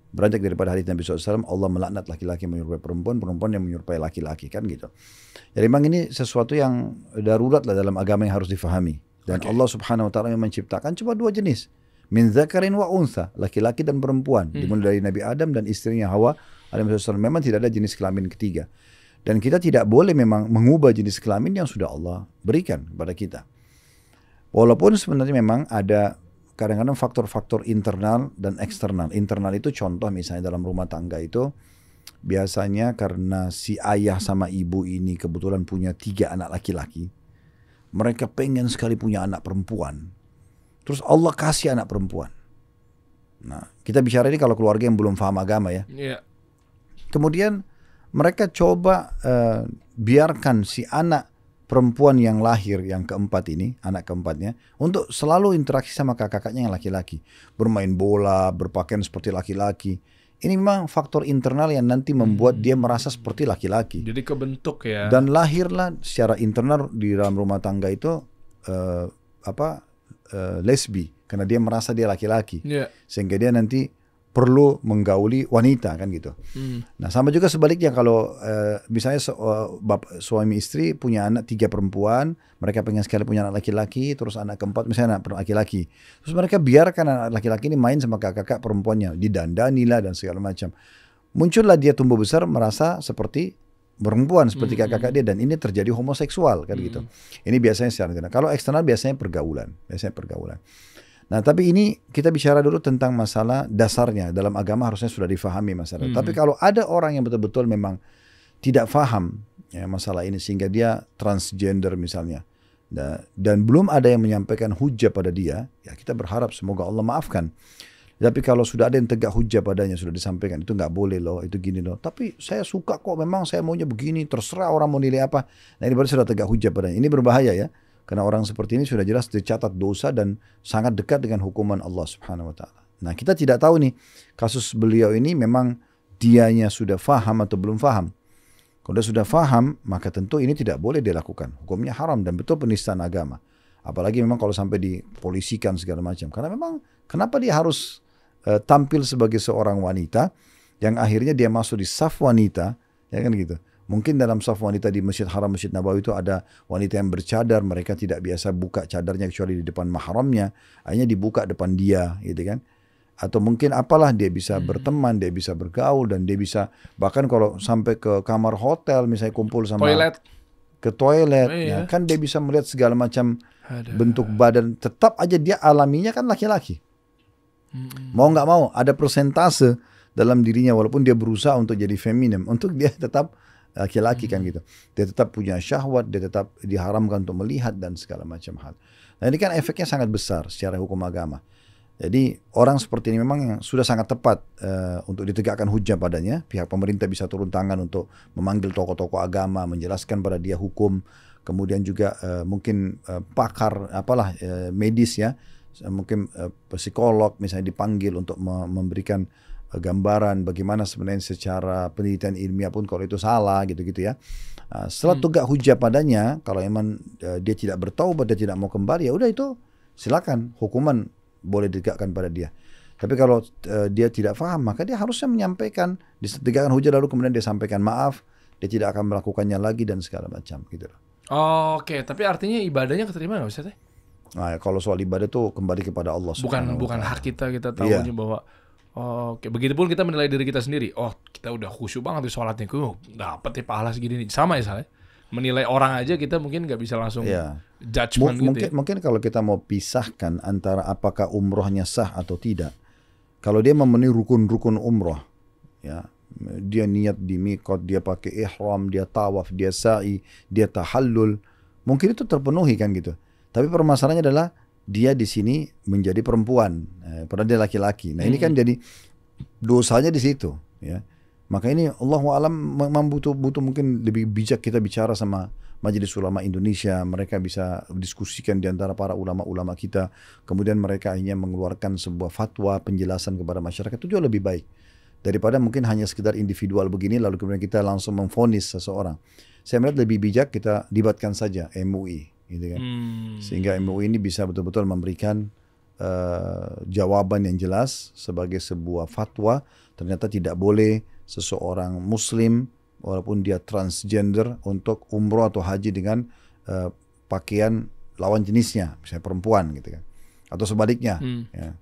Beranjak daripada hadits Nabi SAW, Allah melaknat laki-laki menyerupai perempuan, perempuan yang menyerupai laki-laki, kan gitu. Jadi memang ini sesuatu yang darurat lah dalam agama yang harus difahami. Dan Allah Subhanahu Wa Taala memang menciptakan cuma 2 jenis, min dzakarin wa untha, laki-laki dan perempuan. Dimulai dari Nabi Adam dan istrinya Hawa alaihissalam. Memang tidak ada jenis kelamin ketiga. Dan kita tidak boleh memang mengubah jenis kelamin yang sudah Allah berikan kepada kita. Walaupun sebenarnya memang ada kadang-kadang faktor-faktor internal dan eksternal. Internal itu contoh misalnya dalam rumah tangga itu biasanya karena si ayah sama ibu ini kebetulan punya 3 anak laki-laki. Mereka pengen sekali punya anak perempuan. Terus Allah kasih anak perempuan. Nah, kita bicara ini kalau keluarga yang belum paham agama ya. Kemudian mereka coba biarkan si anak perempuan yang lahir yang keempat ini, anak keempatnya, untuk selalu interaksi sama kakak-kakaknya yang laki-laki. Bermain bola, berpakaian seperti laki-laki. Ini memang faktor internal yang nanti membuat dia merasa seperti laki-laki. Jadi kebentuk ya. Dan lahirlah secara internal di dalam rumah tangga itu lesbi. Karena dia merasa dia laki-laki. Sehingga dia nanti perlu menggauli wanita kan gitu. Nah sama juga sebaliknya kalau misalnya suami istri punya anak 3 perempuan, mereka pengen sekali punya anak laki-laki, terus anak keempat misalnya anak laki-laki, terus mereka biarkan anak laki-laki ini main sama kakak-kakak perempuannya, didandani lah dan segala macam. Muncullah dia tumbuh besar merasa seperti perempuan, seperti kakak-kakak dia, dan ini terjadi homoseksual kan gitu. Ini biasanya secara internal. Kalau eksternal biasanya pergaulan. Nah tapi ini kita bicara dulu tentang masalah dasarnya. Dalam agama harusnya sudah difahami masalah. Tapi kalau ada orang yang betul-betul memang tidak faham ya, masalah ini sehingga dia transgender misalnya, dan belum ada yang menyampaikan hujah pada dia, ya kita berharap semoga Allah maafkan. Tapi kalau sudah ada yang tegak hujah padanya, sudah disampaikan itu nggak boleh loh, itu gini loh. Tapi saya suka kok, memang saya maunya begini, terserah orang mau nilai apa. Nah ini baru sudah tegak hujah padanya. Ini berbahaya ya. Karena orang seperti ini sudah jelas dicatat dosa dan sangat dekat dengan hukuman Allah Subhanahu wa taala. Nah, kita tidak tahu nih kasus beliau ini memang dianya sudah faham atau belum faham. Kalau dia sudah faham, maka tentu ini tidak boleh dilakukan. Hukumnya haram dan betul penistaan agama. Apalagi memang kalau sampai dipolisikan segala macam. Karena memang kenapa dia harus tampil sebagai seorang wanita yang akhirnya dia masuk di saf wanita, ya kan gitu. Mungkin dalam saf wanita di Masjid Haram, Masjid Nabawi itu ada wanita yang bercadar, mereka tidak biasa buka cadarnya kecuali di depan mahramnya, akhirnya dibuka depan dia, gitu kan. Atau mungkin apalah, dia bisa berteman, dia bisa bergaul, dan dia bisa bahkan kalau sampai ke kamar hotel misalnya kumpul sama ke toilet, ya, kan dia bisa melihat segala macam bentuk badan, tetap aja dia alaminya kan laki-laki. Mau nggak mau ada persentase dalam dirinya walaupun dia berusaha untuk jadi feminim, untuk dia tetap laki-laki kan gitu. Dia tetap punya syahwat, dia tetap diharamkan untuk melihat dan segala macam hal. Nah ini kan efeknya sangat besar secara hukum agama. Jadi orang seperti ini memang yang sudah sangat tepat untuk ditegakkan hujah padanya. Pihak pemerintah bisa turun tangan untuk memanggil tokoh-tokoh agama, menjelaskan pada dia hukum. Kemudian juga mungkin pakar apalah medis ya, mungkin psikolog misalnya dipanggil untuk memberikan gambaran bagaimana sebenarnya secara penelitian ilmiah pun kalau itu salah gitu-gitu ya. Setelah tegak hujah padanya, kalau memang dia tidak bertaubat, dia tidak mau kembali, ya udah itu silakan, hukuman boleh ditegakkan pada dia. Tapi kalau dia tidak paham, maka dia harusnya menyampaikan, ditegakkan hujah lalu kemudian dia sampaikan maaf, dia tidak akan melakukannya lagi dan segala macam gitu. Oke, tapi artinya ibadahnya keterima nggak Ustaz? Nah, kalau soal ibadah itu kembali kepada Allah Subhanahu wa ta'ala. Bukan hak kita tahunya bahwa oke, begitupun kita menilai diri kita sendiri. Oh, kita udah khusyuk banget di sholatnya, dapat ya pahala segini nih. Sama ya Saleh. Menilai orang aja kita mungkin nggak bisa langsung judgment gitu. Mungkin kalau kita mau pisahkan antara apakah umrohnya sah atau tidak. Kalau dia memenuhi rukun-rukun umroh, ya, dia niat di miqat, dia pakai ihram, dia tawaf, dia sa'i, dia tahallul, mungkin itu terpenuhi kan gitu. Tapi permasalahannya adalah dia di sini menjadi perempuan, padahal dia laki-laki. Nah ini kan jadi dosanya di situ, ya. Maka ini Allahu a'lam memang butuh mungkin lebih bijak kita bicara sama Majelis Ulama Indonesia. Mereka bisa diskusikan di antara para ulama-ulama kita. Kemudian mereka akhirnya mengeluarkan sebuah fatwa penjelasan kepada masyarakat, itu jauh lebih baik daripada mungkin hanya sekedar individual begini lalu kemudian kita langsung memvonis seseorang. Saya melihat lebih bijak kita libatkan saja MUI. Gitu kan. Sehingga MUI ini bisa betul-betul memberikan jawaban yang jelas sebagai sebuah fatwa. Ternyata tidak boleh seseorang muslim walaupun dia transgender untuk umroh atau haji dengan pakaian lawan jenisnya, misalnya perempuan gitu kan, atau sebaliknya. Ya.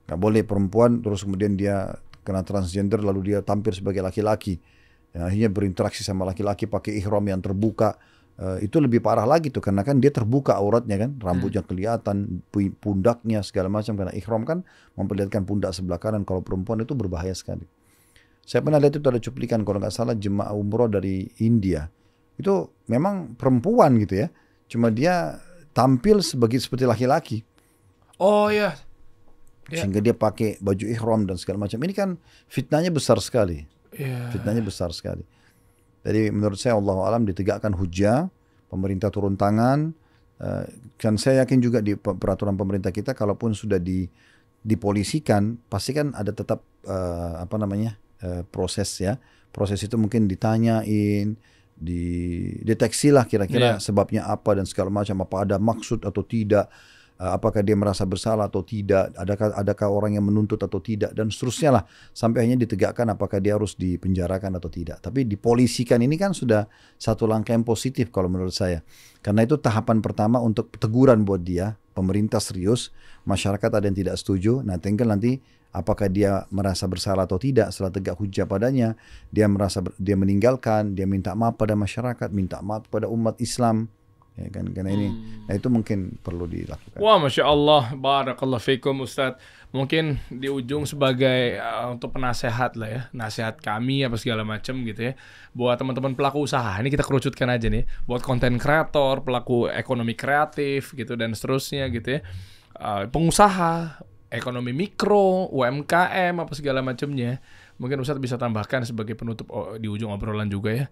Gak boleh perempuan terus kemudian dia kena transgender lalu dia tampil sebagai laki-laki, ya, akhirnya berinteraksi sama laki-laki pakai ihram yang terbuka. Itu lebih parah lagi tuh, karena kan dia terbuka auratnya kan, rambutnya kelihatan, pundaknya segala macam, karena ihram kan memperlihatkan pundak sebelah kanan. Kalau perempuan itu berbahaya sekali. Saya pernah lihat itu ada cuplikan kalau nggak salah jemaah umroh dari India, itu memang perempuan gitu ya, cuma dia tampil seperti laki-laki. Oh ya. Sehingga dia pakai baju ihram dan segala macam. Ini kan fitnahnya besar sekali. Fitnahnya besar sekali. Jadi menurut saya Allahu a'lam ditegakkan hujah, pemerintah turun tangan, dan saya yakin juga di peraturan pemerintah kita kalaupun sudah dipolisikan pasti kan ada tetap proses ya. Proses itu mungkin ditanyain, dideteksilah kira-kira sebabnya apa dan segala macam, apa ada maksud atau tidak. Apakah dia merasa bersalah atau tidak, adakah orang yang menuntut atau tidak, dan seterusnya lah, sampai hanya ditegakkan apakah dia harus dipenjarakan atau tidak. Tapi dipolisikan ini kan sudah satu langkah yang positif kalau menurut saya, karena itu tahapan pertama untuk teguran buat dia. Pemerintah serius, masyarakat ada yang tidak setuju, nah tinggal nanti apakah dia merasa bersalah atau tidak. Setelah tegak hujah padanya, dia merasa dia meninggalkan, dia minta maaf pada masyarakat, minta maaf pada umat Islam. Ya kan, karena ini, nah itu mungkin perlu dilakukan. Wah, Masya Allah, barakallah fikum Ustadz. Mungkin di ujung sebagai untuk penasehat lah ya, nasihat kami apa segala macam gitu ya, buat teman-teman pelaku usaha. Ini kita kerucutkan aja nih, buat konten kreator, pelaku ekonomi kreatif gitu dan seterusnya gitu ya, pengusaha, ekonomi mikro, UMKM apa segala macamnya. Mungkin Ustadz bisa tambahkan sebagai penutup di ujung obrolan juga ya,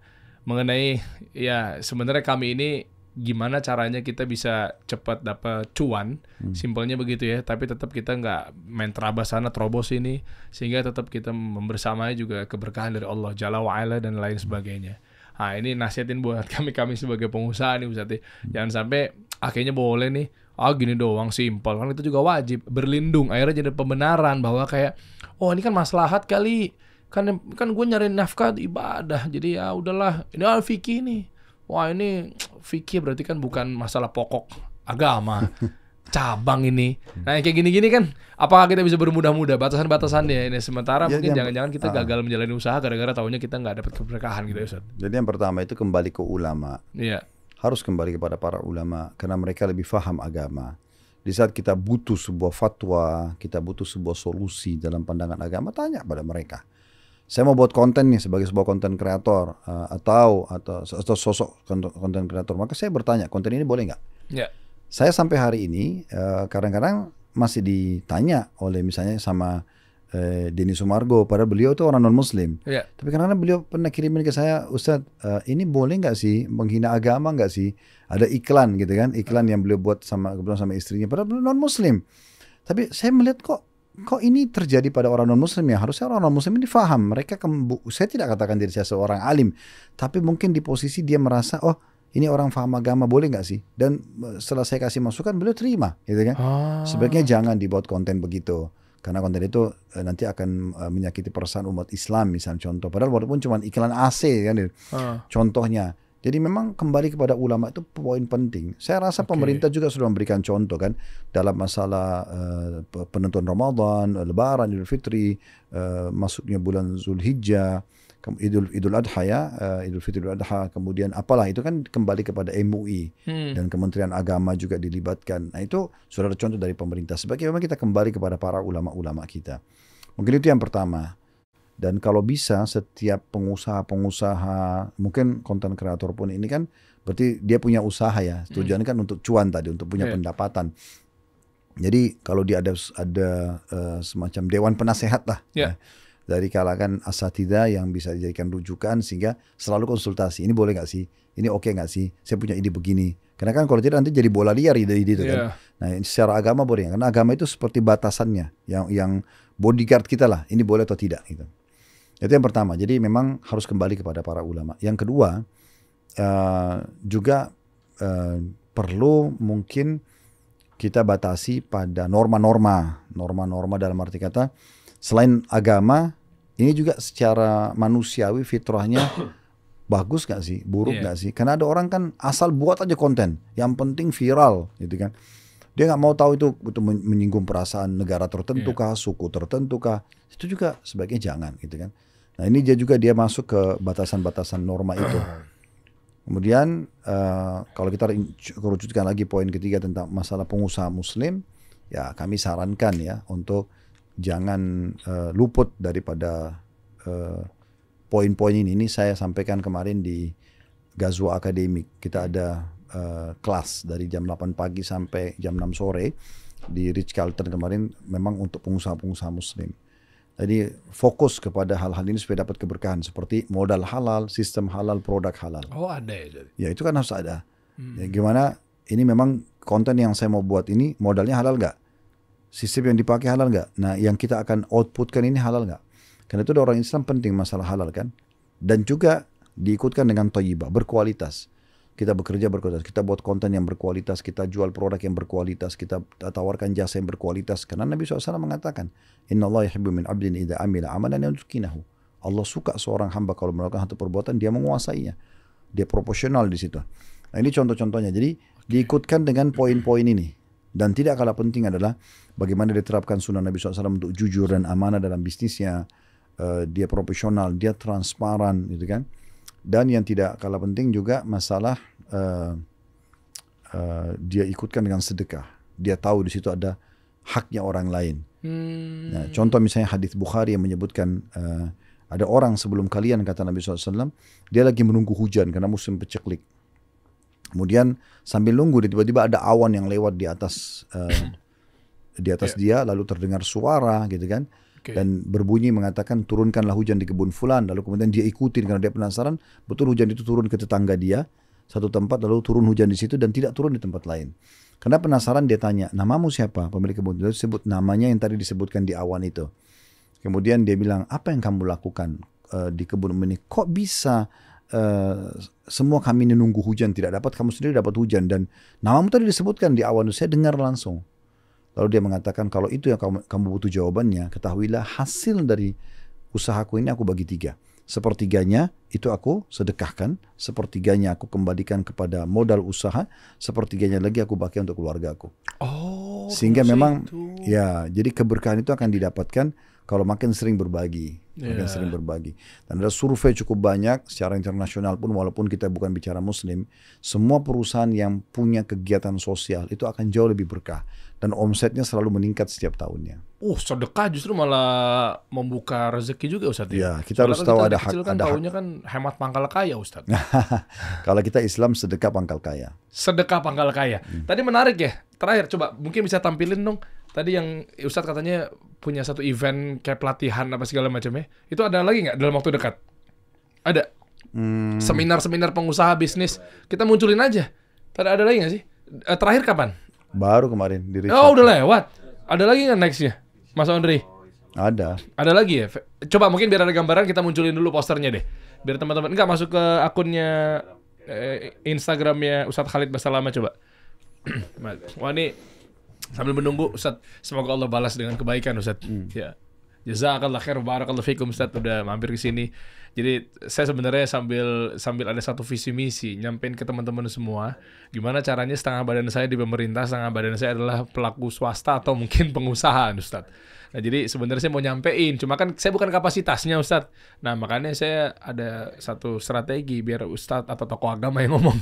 mengenai ya sebenarnya kami ini gimana caranya kita bisa cepat dapat cuan, simpelnya begitu ya. Tapi tetap kita nggak main terabas sana terobos ini, sehingga tetap kita membersamai juga keberkahan dari Allah Jalla wa'ala dan lain sebagainya. Nah ini nasihatin buat kami sebagai pengusaha nih Ustaz. Jangan sampai akhirnya boleh nih, gini doang simpel, kan itu juga wajib berlindung. Akhirnya jadi pembenaran bahwa kayak, oh ini kan maslahat kali, kan gue nyari nafkah ibadah, jadi ya udahlah, ini fikih nih. Wah ini fikih berarti kan bukan masalah pokok agama, cabang ini. Nah yang kayak gini-gini kan, apakah kita bisa bermudah-mudah batasan-batasannya ini? Sementara mungkin jangan-jangan kita gagal menjalani usaha gara-gara taunya kita nggak dapat keberkahan gitu ya Ustaz. Jadi yang pertama itu kembali ke ulama. Iya. Harus kembali kepada para ulama karena mereka lebih faham agama. Di saat kita butuh sebuah fatwa, kita butuh sebuah solusi dalam pandangan agama, tanya pada mereka. Saya mau buat konten nih sebagai sebuah konten kreator atau sosok konten kreator, maka saya bertanya konten ini boleh nggak? Ya. Saya sampai hari ini kadang-kadang masih ditanya oleh misalnya sama Denny Sumargo, padahal beliau itu orang non Muslim. Ya. Tapi karena beliau pernah kirimin ke saya, Ustadz ini boleh nggak sih menghina agama nggak sih? Ada iklan gitu kan, iklan yang beliau buat kebetulan sama istrinya, padahal beliau non Muslim. Tapi saya melihat kok ini terjadi pada orang non-muslim ya. Harusnya orang non-muslim ini faham. Mereka saya tidak katakan diri saya seorang alim, tapi mungkin di posisi dia merasa, oh ini orang faham agama, boleh nggak sih? Dan setelah saya kasih masukan, beliau terima, gitu kan? Sebaiknya jangan dibuat konten begitu, karena konten itu nanti akan menyakiti perasaan umat Islam, misalnya contoh. Padahal walaupun cuma iklan AC kan, contohnya. Jadi memang kembali kepada ulama itu poin penting. Saya rasa pemerintah juga sudah memberikan contoh kan dalam masalah penentuan Ramadan, Lebaran, Idul Fitri, masuknya bulan Zulhijjah, Idul Adha ya, Idul Fitri Idul Adha, kemudian apalah itu kan kembali kepada MUI dan Kementerian Agama juga dilibatkan. Nah itu sudah ada contoh dari pemerintah. Sebaiknya memang kita kembali kepada para ulama-ulama kita. Mungkin itu yang pertama. Dan kalau bisa setiap pengusaha, mungkin konten kreator pun ini kan berarti dia punya usaha ya. Tujuannya kan untuk cuan tadi, untuk punya pendapatan. Jadi kalau dia ada semacam dewan penasehat lah. Ya, dari kalangan asatidzah yang bisa dijadikan rujukan sehingga selalu konsultasi. Ini boleh nggak sih? Ini oke nggak sih? Saya punya ide begini. Karena kan kalau tidak nanti jadi bola liar ide-ide itu kan. Nah secara agama boleh. Karena agama itu seperti batasannya. Yang bodyguard kita lah. Ini boleh atau tidak gitu. Itu yang pertama. Jadi memang harus kembali kepada para ulama. Yang kedua juga perlu mungkin kita batasi pada norma-norma dalam arti kata selain agama ini juga secara manusiawi fitrahnya bagus gak sih, buruk gak sih? Karena ada orang kan asal buat aja konten, yang penting viral gitu kan. Dia nggak mau tahu itu menyinggung perasaan negara tertentu kah, suku tertentu kah, itu juga sebaiknya jangan gitu kan. Nah ini dia masuk ke batasan-batasan norma itu. Kemudian kalau kita kerucutkan lagi poin ketiga tentang masalah pengusaha muslim, ya kami sarankan ya untuk jangan luput daripada poin-poin ini. Ini saya sampaikan kemarin di Ghazwa Akademik. Kita ada kelas dari jam 8 pagi sampai jam 6 sore di Ritz-Carlton kemarin, memang untuk pengusaha-pengusaha muslim. Jadi fokus kepada hal-hal ini supaya dapat keberkahan seperti modal halal, sistem halal, produk halal. Oh ada ya jadi. Ya itu kan harus ada. Ya, gimana ini memang konten yang saya mau buat ini modalnya halal nggak? Sistem yang dipakai halal nggak? Nah yang kita akan outputkan ini halal nggak? Karena itu orang Islam penting masalah halal kan. Dan juga diikutkan dengan thayyibah, berkualitas. Kita bekerja berkualitas, kita buat konten yang berkualitas, kita jual produk yang berkualitas, kita tawarkan jasa yang berkualitas. Karena Nabi SAW mengatakan, Inna Allah yuhibbu min abdin idha amila amalan yutqinahu. Allah suka seorang hamba kalau melakukan satu perbuatan, dia menguasainya. Dia proporsional di situ. Nah ini contoh-contohnya. Jadi diikutkan dengan poin-poin ini. Dan tidak kalah penting adalah bagaimana diterapkan sunnah Nabi SAW untuk jujur dan amanah dalam bisnisnya. Dia profesional, dia transparan gitu kan. Dan yang tidak kalah penting juga masalah dia ikutkan dengan sedekah. Dia tahu di situ ada haknya orang lain. Nah, contoh misalnya hadis Bukhari yang menyebutkan ada orang sebelum kalian, kata Nabi SAW, dia lagi menunggu hujan karena musim paceklik. Kemudian sambil nunggu tiba-tiba ada awan yang lewat di atas dia, lalu terdengar suara gitu kan. Dan berbunyi mengatakan turunkanlah hujan di kebun fulan. Lalu kemudian dia ikutin karena dia penasaran, betul hujan itu turun ke tetangga dia. satu tempat lalu turun hujan di situ dan tidak turun di tempat lain. Karena penasaran dia tanya, namamu siapa? Pemilik kebun itu sebut namanya yang tadi disebutkan di awan itu. Kemudian dia bilang, apa yang kamu lakukan di kebun ini? Kok bisa semua kami ini nunggu hujan tidak dapat, kamu sendiri dapat hujan, dan namamu tadi disebutkan di awan itu, saya dengar langsung. Lalu dia mengatakan, kalau itu yang kamu butuh jawabannya, ketahuilah hasil dari usahaku ini aku bagi 3. Sepertiganya itu aku sedekahkan, sepertiganya aku kembalikan kepada modal usaha, sepertiganya lagi aku pakai untuk keluarga aku. Oh, Sehingga memang itu. ya, jadi keberkahan itu akan didapatkan kalau makin sering berbagi, makin sering berbagi. Dan ada survei cukup banyak secara internasional pun, walaupun kita bukan bicara Muslim, semua perusahaan yang punya kegiatan sosial itu akan jauh lebih berkah dan omsetnya selalu meningkat setiap tahunnya. Sedekah justru malah membuka rezeki juga Ustadz. Ya, kita harus tahu ada hak. Kan taunya kan hemat pangkal kaya Ustadz. Kalau kita Islam sedekah pangkal kaya. Sedekah pangkal kaya. Tadi menarik ya. Terakhir coba mungkin bisa tampilin dong. Tadi yang Ustadz katanya punya satu event kayak pelatihan apa segala macamnya. Itu ada lagi nggak dalam waktu dekat? Ada. Seminar-seminar pengusaha bisnis. Kita munculin aja. Tadi ada lagi nggak sih? Terakhir kapan? Baru kemarin di Oh, udah lewat. Ada lagi nggak nextnya, Mas Ondri? Ada. Ada lagi ya? Coba mungkin biar ada gambaran, kita munculin dulu posternya deh. Biar teman-teman enggak masuk ke akunnya Instagramnya Ustadz Khalid Basalamah coba. Wah, ini sambil menunggu Ustadz, semoga Allah balas dengan kebaikan Ustadz. Ya. Jazakallah khair, barakallahu fikum Ustadz udah mampir ke sini. Jadi saya sebenarnya sambil ada satu visi misi nyampein ke teman-teman semua gimana caranya setengah badan saya di pemerintah, setengah badan saya adalah pelaku swasta atau mungkin pengusaha Ustadz. Nah, jadi sebenarnya saya mau nyampein, cuma kan saya bukan kapasitasnya Ustadz. Nah, makanya saya ada satu strategi biar Ustadz atau tokoh agama yang ngomong.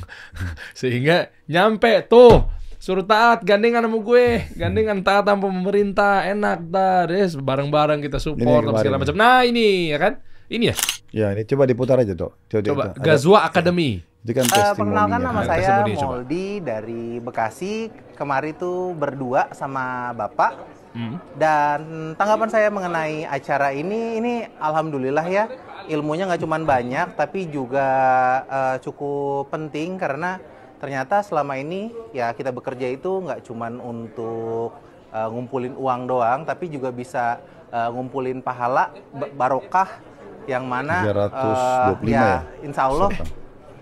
Sehingga nyampe tuh, suruh taat, gandengan sama gue, gandengan taat sama pemerintah, enak dah, bareng-bareng kita support apa segala macam. Nah, ini ya kan? Ini ya? Ya, ini coba diputar aja, Dok. Coba Ghazwa Academy. Itu kan testimoni. Perkenalkan nama saya Testimoni, coba. Moldi dari Bekasi. Kemarin tuh berdua sama Bapak. Dan tanggapan saya mengenai acara ini alhamdulillah ya, ilmunya nggak cuma banyak, tapi juga cukup penting karena ternyata selama ini ya kita bekerja itu nggak cuma untuk ngumpulin uang doang, tapi juga bisa ngumpulin pahala barokah yang mana 325 ya? insya Allah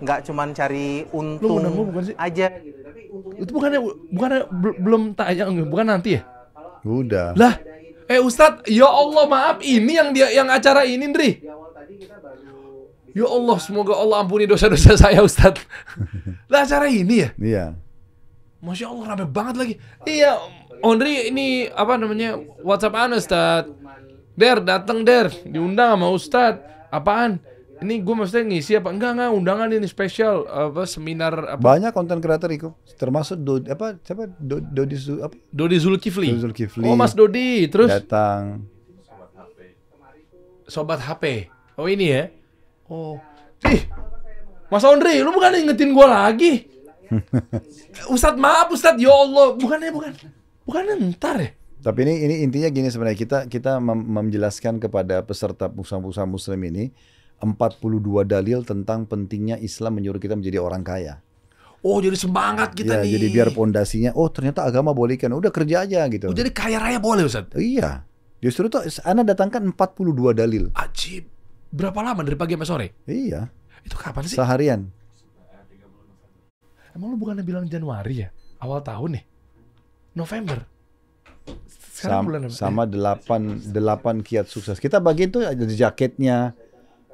nggak cuma cari untung aja gitu. Tapi Itu bukannya belum tayang, bukan nanti ya? Udah. Lah, Ustadz, ya Allah maaf, ini yang acara ini, Ndri. Ya Allah, semoga Allah ampuni dosa-dosa saya, Ustadz. Lah acara ini ya? Iya. Masya Allah, rame banget lagi. Iya, Ondri ini apa namanya, WhatsApp Anda Ustadz. Datang diundang sama Ustadz. Apaan? Ini gue maksudnya ngisi apa? Enggak, undangan ini spesial apa seminar apa? Banyak konten kreator ikut, termasuk Dodi Zulkifli. Zulkifli. Oh, Mas Dodi, terus datang. Sobat HP. Oh, ini ya. Oh. Mas Ondri, lu bukan ingetin gue lagi. Ustadz, maaf Ustadz, ya Allah, bukannya ntar ya. Tapi ini intinya gini sebenarnya, kita menjelaskan kepada peserta pengusaha muslim ini 42 dalil tentang pentingnya Islam menyuruh kita menjadi orang kaya. Oh, jadi semangat kita nih. Jadi biar pondasinya, ternyata agama bolehkan, udah kerja aja gitu. Oh, jadi kaya raya boleh Ustaz? Iya. Justru tuh Ana datangkan 42 dalil. Ajib. Berapa lama dari pagi sampai sore? Iya. Itu kapan sih? Seharian. Emang lu bukannya bilang Januari ya? Awal tahun nih? November? Sama 8 kiat sukses. Kita bagi itu ada jaketnya,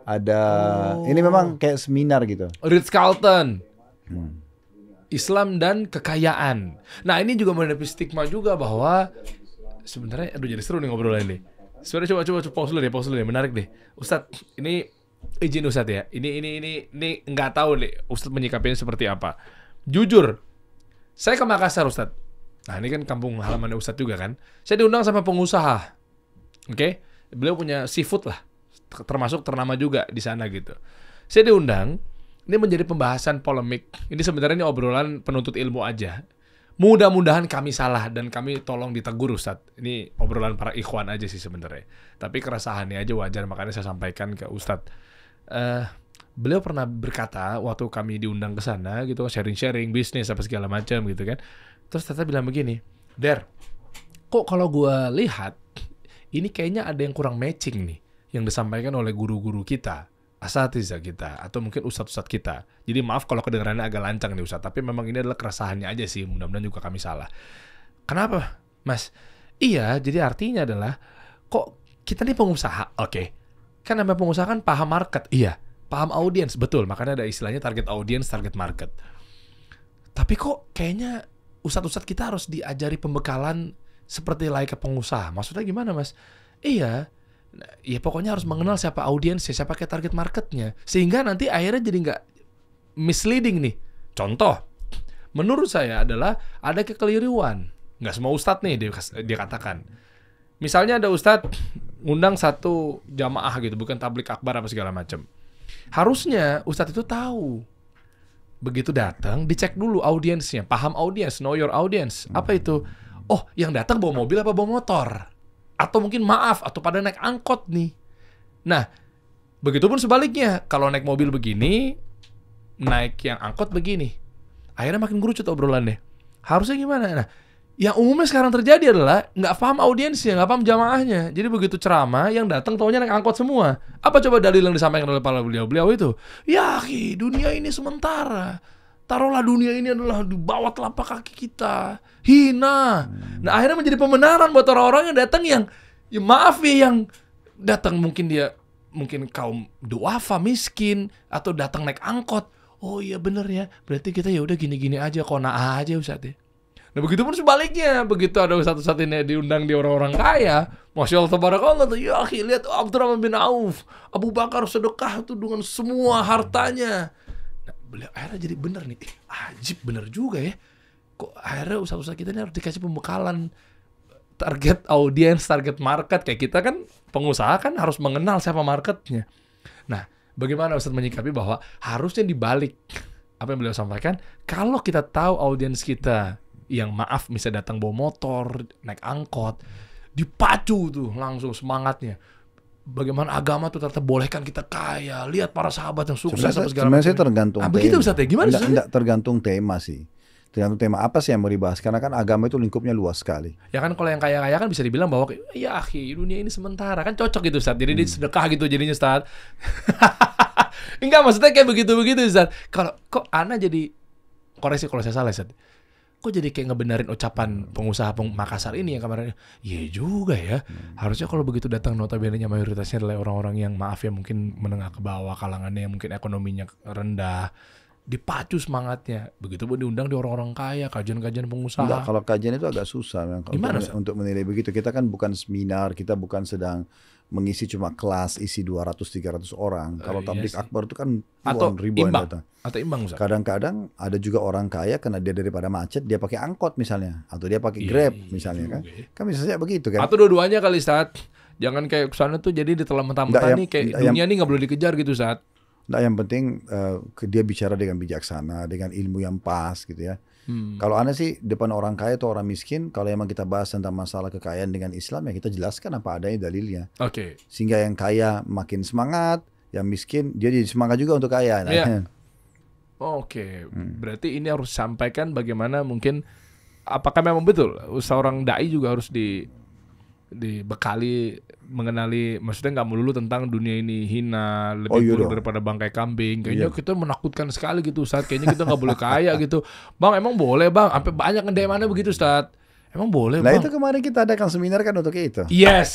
ada ini memang kayak seminar gitu. Ritz-Carlton. Islam dan kekayaan. Nah, ini juga menghadapi stigma juga bahwa sebenarnya jadi seru nih ngobrolan ini. Sebenarnya coba pause dulu deh, menarik deh. Ustadz, ini izin Ustadz ya. Ini nggak tahu nih Ustadz menyikapinya seperti apa. Jujur, saya ke Makassar Ustadz. Nah, ini kan kampung halamannya Ustadz juga kan. Saya diundang sama pengusaha. Oke? Beliau punya seafood lah. Termasuk ternama juga di sana gitu. Saya diundang. Ini menjadi pembahasan polemik. Ini sebenarnya obrolan penuntut ilmu aja. Mudah-mudahan kami salah dan kami tolong ditegur Ustadz. Ini obrolan para ikhwan aja sih sebenarnya. Tapi keresahannya aja wajar, makanya saya sampaikan ke Ustadz. beliau pernah berkata waktu kami diundang ke sana gitu, sharing-sharing bisnis apa segala macam gitu kan. Terus ternyata bilang begini, Der, kok kalau gua lihat ini kayaknya ada yang kurang matching nih yang disampaikan oleh guru-guru kita, asatidzah kita, atau mungkin ustadz-ustadz kita. Jadi maaf kalau kedengarannya agak lancang nih ustadz, tapi memang ini adalah keresahannya aja sih, mudah-mudahan juga kami salah. Kenapa, Mas? Iya, jadi artinya adalah, kok kita nih pengusaha, oke. Kan namanya pengusaha kan paham market, iya. Paham audiens, betul. Makanya ada istilahnya target audience, target market. Tapi kok kayaknya ustadz-ustadz kita harus diajari pembekalan seperti layaknya pengusaha. Maksudnya gimana, Mas? Iya. Ya pokoknya harus mengenal siapa audiensnya, siapa kayak target marketnya. Sehingga nanti akhirnya jadi nggak misleading nih. Contoh, menurut saya adalah ada kekeliruan. Nggak semua ustadz nih dia katakan. Misalnya ada ustadz ngundang satu jamaah gitu, bukan tablik akbar apa segala macam. Harusnya ustadz itu tahu. Begitu datang, dicek dulu audiensnya, paham audiens, know your audience. Apa itu? Oh, yang datang bawa mobil apa bawa motor? Atau mungkin maaf, atau pada naik angkot nih. Nah, begitupun sebaliknya. Kalau naik mobil begini, naik yang angkot begini. Akhirnya makin gerucut obrolannya. Harusnya gimana? Nah, yang umumnya sekarang terjadi adalah nggak paham audiensnya, nggak paham jamaahnya. Jadi begitu ceramah, yang datang taunya naik angkot semua. Apa coba dalil yang disampaikan oleh para beliau-beliau itu? Ya, dunia ini sementara. Taruhlah dunia ini adalah di bawah telapak kaki kita. Hina. Nah, akhirnya menjadi pembenaran buat orang-orang yang datang yang, ya maaf ya, yang datang mungkin dia kaum duafa, miskin, atau datang naik angkot. Oh iya bener ya, berarti kita ya udah gini-gini aja, kona aja Ustaz ya. Nah begitu pun sebaliknya, begitu ada Ustaz ini diundang di orang-orang kaya, Masya Allah tabarakallah tuh, ya akhi lihat Abdurrahman bin Auf, Abu Bakar sedekah tuh dengan semua hartanya. Beliau akhirnya jadi bener nih, ajib bener juga ya. Kok akhirnya ustaz-ustaz kita ini harus dikasih pembekalan target audiens, target market. Kayak kita kan pengusaha kan harus mengenal siapa marketnya. Nah, bagaimana Ustaz menyikapi bahwa harusnya dibalik apa yang beliau sampaikan? Kalau kita tahu audiens kita yang maaf misalnya datang bawa motor, naik angkot, dipacu tuh langsung semangatnya. Bagaimana agama tuh ternyata bolehkan kita kaya. Lihat para sahabat yang sukses apa segala macam. Sebenarnya tergantung tema. Begitu Ustaz ya? Gimana sih? Enggak tergantung tema sih. Tergantung tema apa sih yang mau dibahas. Karena kan agama itu lingkupnya luas sekali. Ya kan kalau yang kaya-kaya kan bisa dibilang bahwa ya akhi dunia ini sementara. Kan cocok gitu Ustaz. Jadi dia sedekah gitu jadinya Ustaz. Enggak maksudnya kayak begitu-begitu Ustaz. Kalau kok ana jadi koreksi kalau saya salah Ustaz. Kok jadi kayak ngebenarin ucapan pengusaha Makassar ini yang kemarin. Iya juga ya. Harusnya kalau begitu datang notabene-nya mayoritasnya adalah orang-orang yang maaf ya mungkin menengah ke bawah, kalangannya yang mungkin ekonominya rendah. Dipacu semangatnya. Begitupun diundang di orang-orang kaya, kajian-kajian pengusaha. Enggak, kalau kajian itu agak susah memang. Gimana, untuk menilai begitu. Kita kan bukan seminar, kita bukan sedang mengisi cuma kelas isi 200-300 orang. Kalau tablik akbar itu kan ribuan datang. Atau imbang Ustaz. Kadang-kadang ada juga orang kaya karena dia daripada macet dia pakai angkot misalnya, atau dia pakai Grab misalnya kan. Kan bisa saja begitu kan. Atau dua-duanya kali Ustaz. Jangan kayak kesana tuh jadi ditelan mentah-mentah nih kayak dunia nih nggak boleh dikejar gitu Ustaz. Nah, yang penting dia bicara dengan bijaksana, dengan ilmu yang pas gitu ya. Kalau aneh sih depan orang kaya atau orang miskin, kalau emang kita bahas tentang masalah kekayaan dengan Islam ya kita jelaskan apa adanya dalilnya. Oke. Sehingga yang kaya makin semangat, yang miskin dia jadi semangat juga untuk kaya. Nah, yeah. Oke. Berarti ini harus sampaikan bagaimana mungkin apakah memang betul seorang dai juga harus dibekali mengenali, maksudnya nggak melulu tentang dunia ini hina, lebih buruk daripada bangkai kambing. Kayaknya kita menakutkan sekali gitu Ustaz. Kayaknya kita nggak boleh kaya gitu. Bang, emang boleh Bang? Sampai banyak nge-DM begitu Ustaz. Emang boleh Bang? Nah itu kemarin kita adakan seminar kan untuk itu. Yes,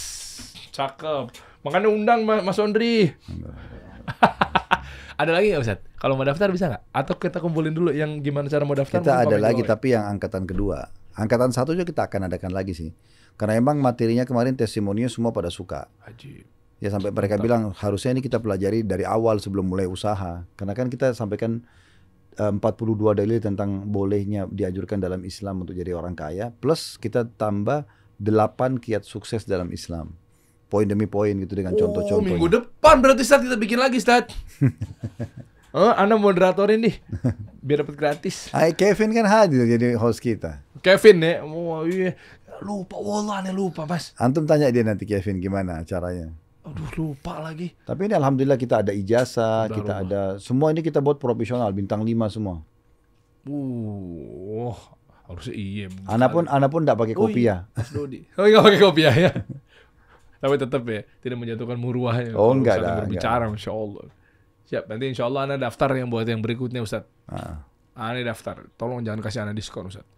cakep. Makanya undang Mas Ondri. Ada lagi nggak Ustaz? Kalau mau daftar bisa nggak? Atau kita kumpulin dulu yang gimana cara mau daftar? Kita ada lagi tapi yang angkatan kedua. Angkatan 1 juga kita akan adakan lagi sih. Karena emang materinya kemarin testimoninya semua pada suka. Ajib. Ya sampai mereka bilang harusnya ini kita pelajari dari awal sebelum mulai usaha. Karena kan kita sampaikan 42 dalil tentang bolehnya dianjurkan dalam Islam untuk jadi orang kaya. Plus kita tambah 8 kiat sukses dalam Islam. Poin demi poin gitu dengan contoh-contoh. Minggu depan berarti Ustaz kita bikin lagi Ustaz. Anda moderatorin nih. Biar dapat gratis. Kevin kan hadir jadi host kita. Kevin ya. Oh iya. Lupa Mas. Antum tanya dia nanti Kevin gimana caranya. Aduh, lupa lagi. Tapi ini alhamdulillah kita ada ijazah, Udah kita rumah. ada semua ini kita buat profesional, bintang 5 semua. Harusnya iya. Anak pun enggak pakai kopiah. Mas Dodi. Oh, nggak pakai kopiah ya. Tapi tetap ya, tidak menjatuhkan muruahnya. Oh, Kalau enggak Ustadz dah, berbicara, Masya Allah. Siap, nanti Insya Allah Anda daftar yang buat yang berikutnya, Ustadz. Anda daftar. Tolong jangan kasih Anda diskon, Ustadz.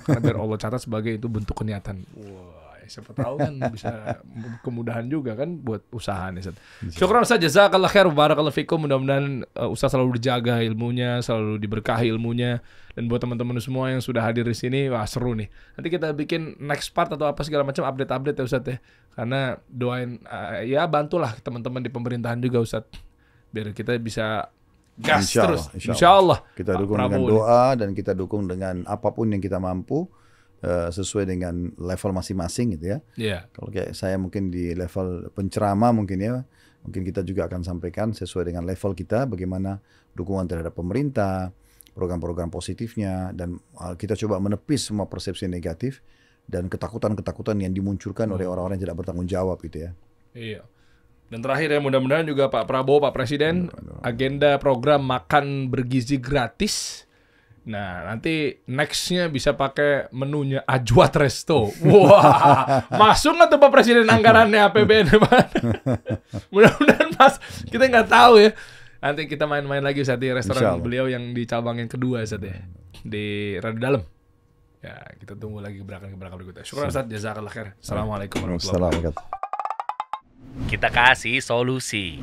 Karena biar Allah catat sebagai itu bentuk keniatan. Wah, siapa tahu kan bisa kemudahan juga kan buat usaha nih, Ustadz. Syukran Ustadz, jazakallah khair, barakallahu fikum. Mudah-mudahan Ustadz selalu dijaga ilmunya, selalu diberkahi ilmunya. Dan buat teman-teman semua yang sudah hadir di sini, wah seru nih. Nanti kita bikin next part atau apa segala macam update-update ya Ustadz ya. Karena doain, ya bantulah teman-teman di pemerintahan juga Ustadz. Biar kita bisa gas terus. Insya Allah. Kita dukung dengan doa dan kita dukung dengan apapun yang kita mampu. Sesuai dengan level masing-masing gitu ya. Iya. Kalau kayak saya mungkin di level penceramah mungkin ya, mungkin kita juga akan sampaikan sesuai dengan level kita bagaimana dukungan terhadap pemerintah, program-program positifnya, dan kita coba menepis semua persepsi negatif dan ketakutan-ketakutan yang dimunculkan oleh orang-orang yang tidak bertanggung jawab gitu ya. Iya. Dan terakhir ya, mudah-mudahan juga Pak Prabowo, Pak Presiden, agenda program makan bergizi gratis. Nah, nanti next-nya bisa pakai menunya Ajwat Resto. Wah, masuk nggak tuh Pak Presiden anggarannya APBN, Pak? Mudah-mudahan Mas, kita nggak tahu ya. Nanti kita main-main lagi saat di restoran beliau yang di cabang yang kedua saat ya, di Radu Dalam. Ya, kita tunggu lagi gebrakan-gebrakan berikutnya. Syukur Ustaz, jazakallah khair. Assalamualaikum warahmatullahi wabarakatuh. Kita kasih solusi.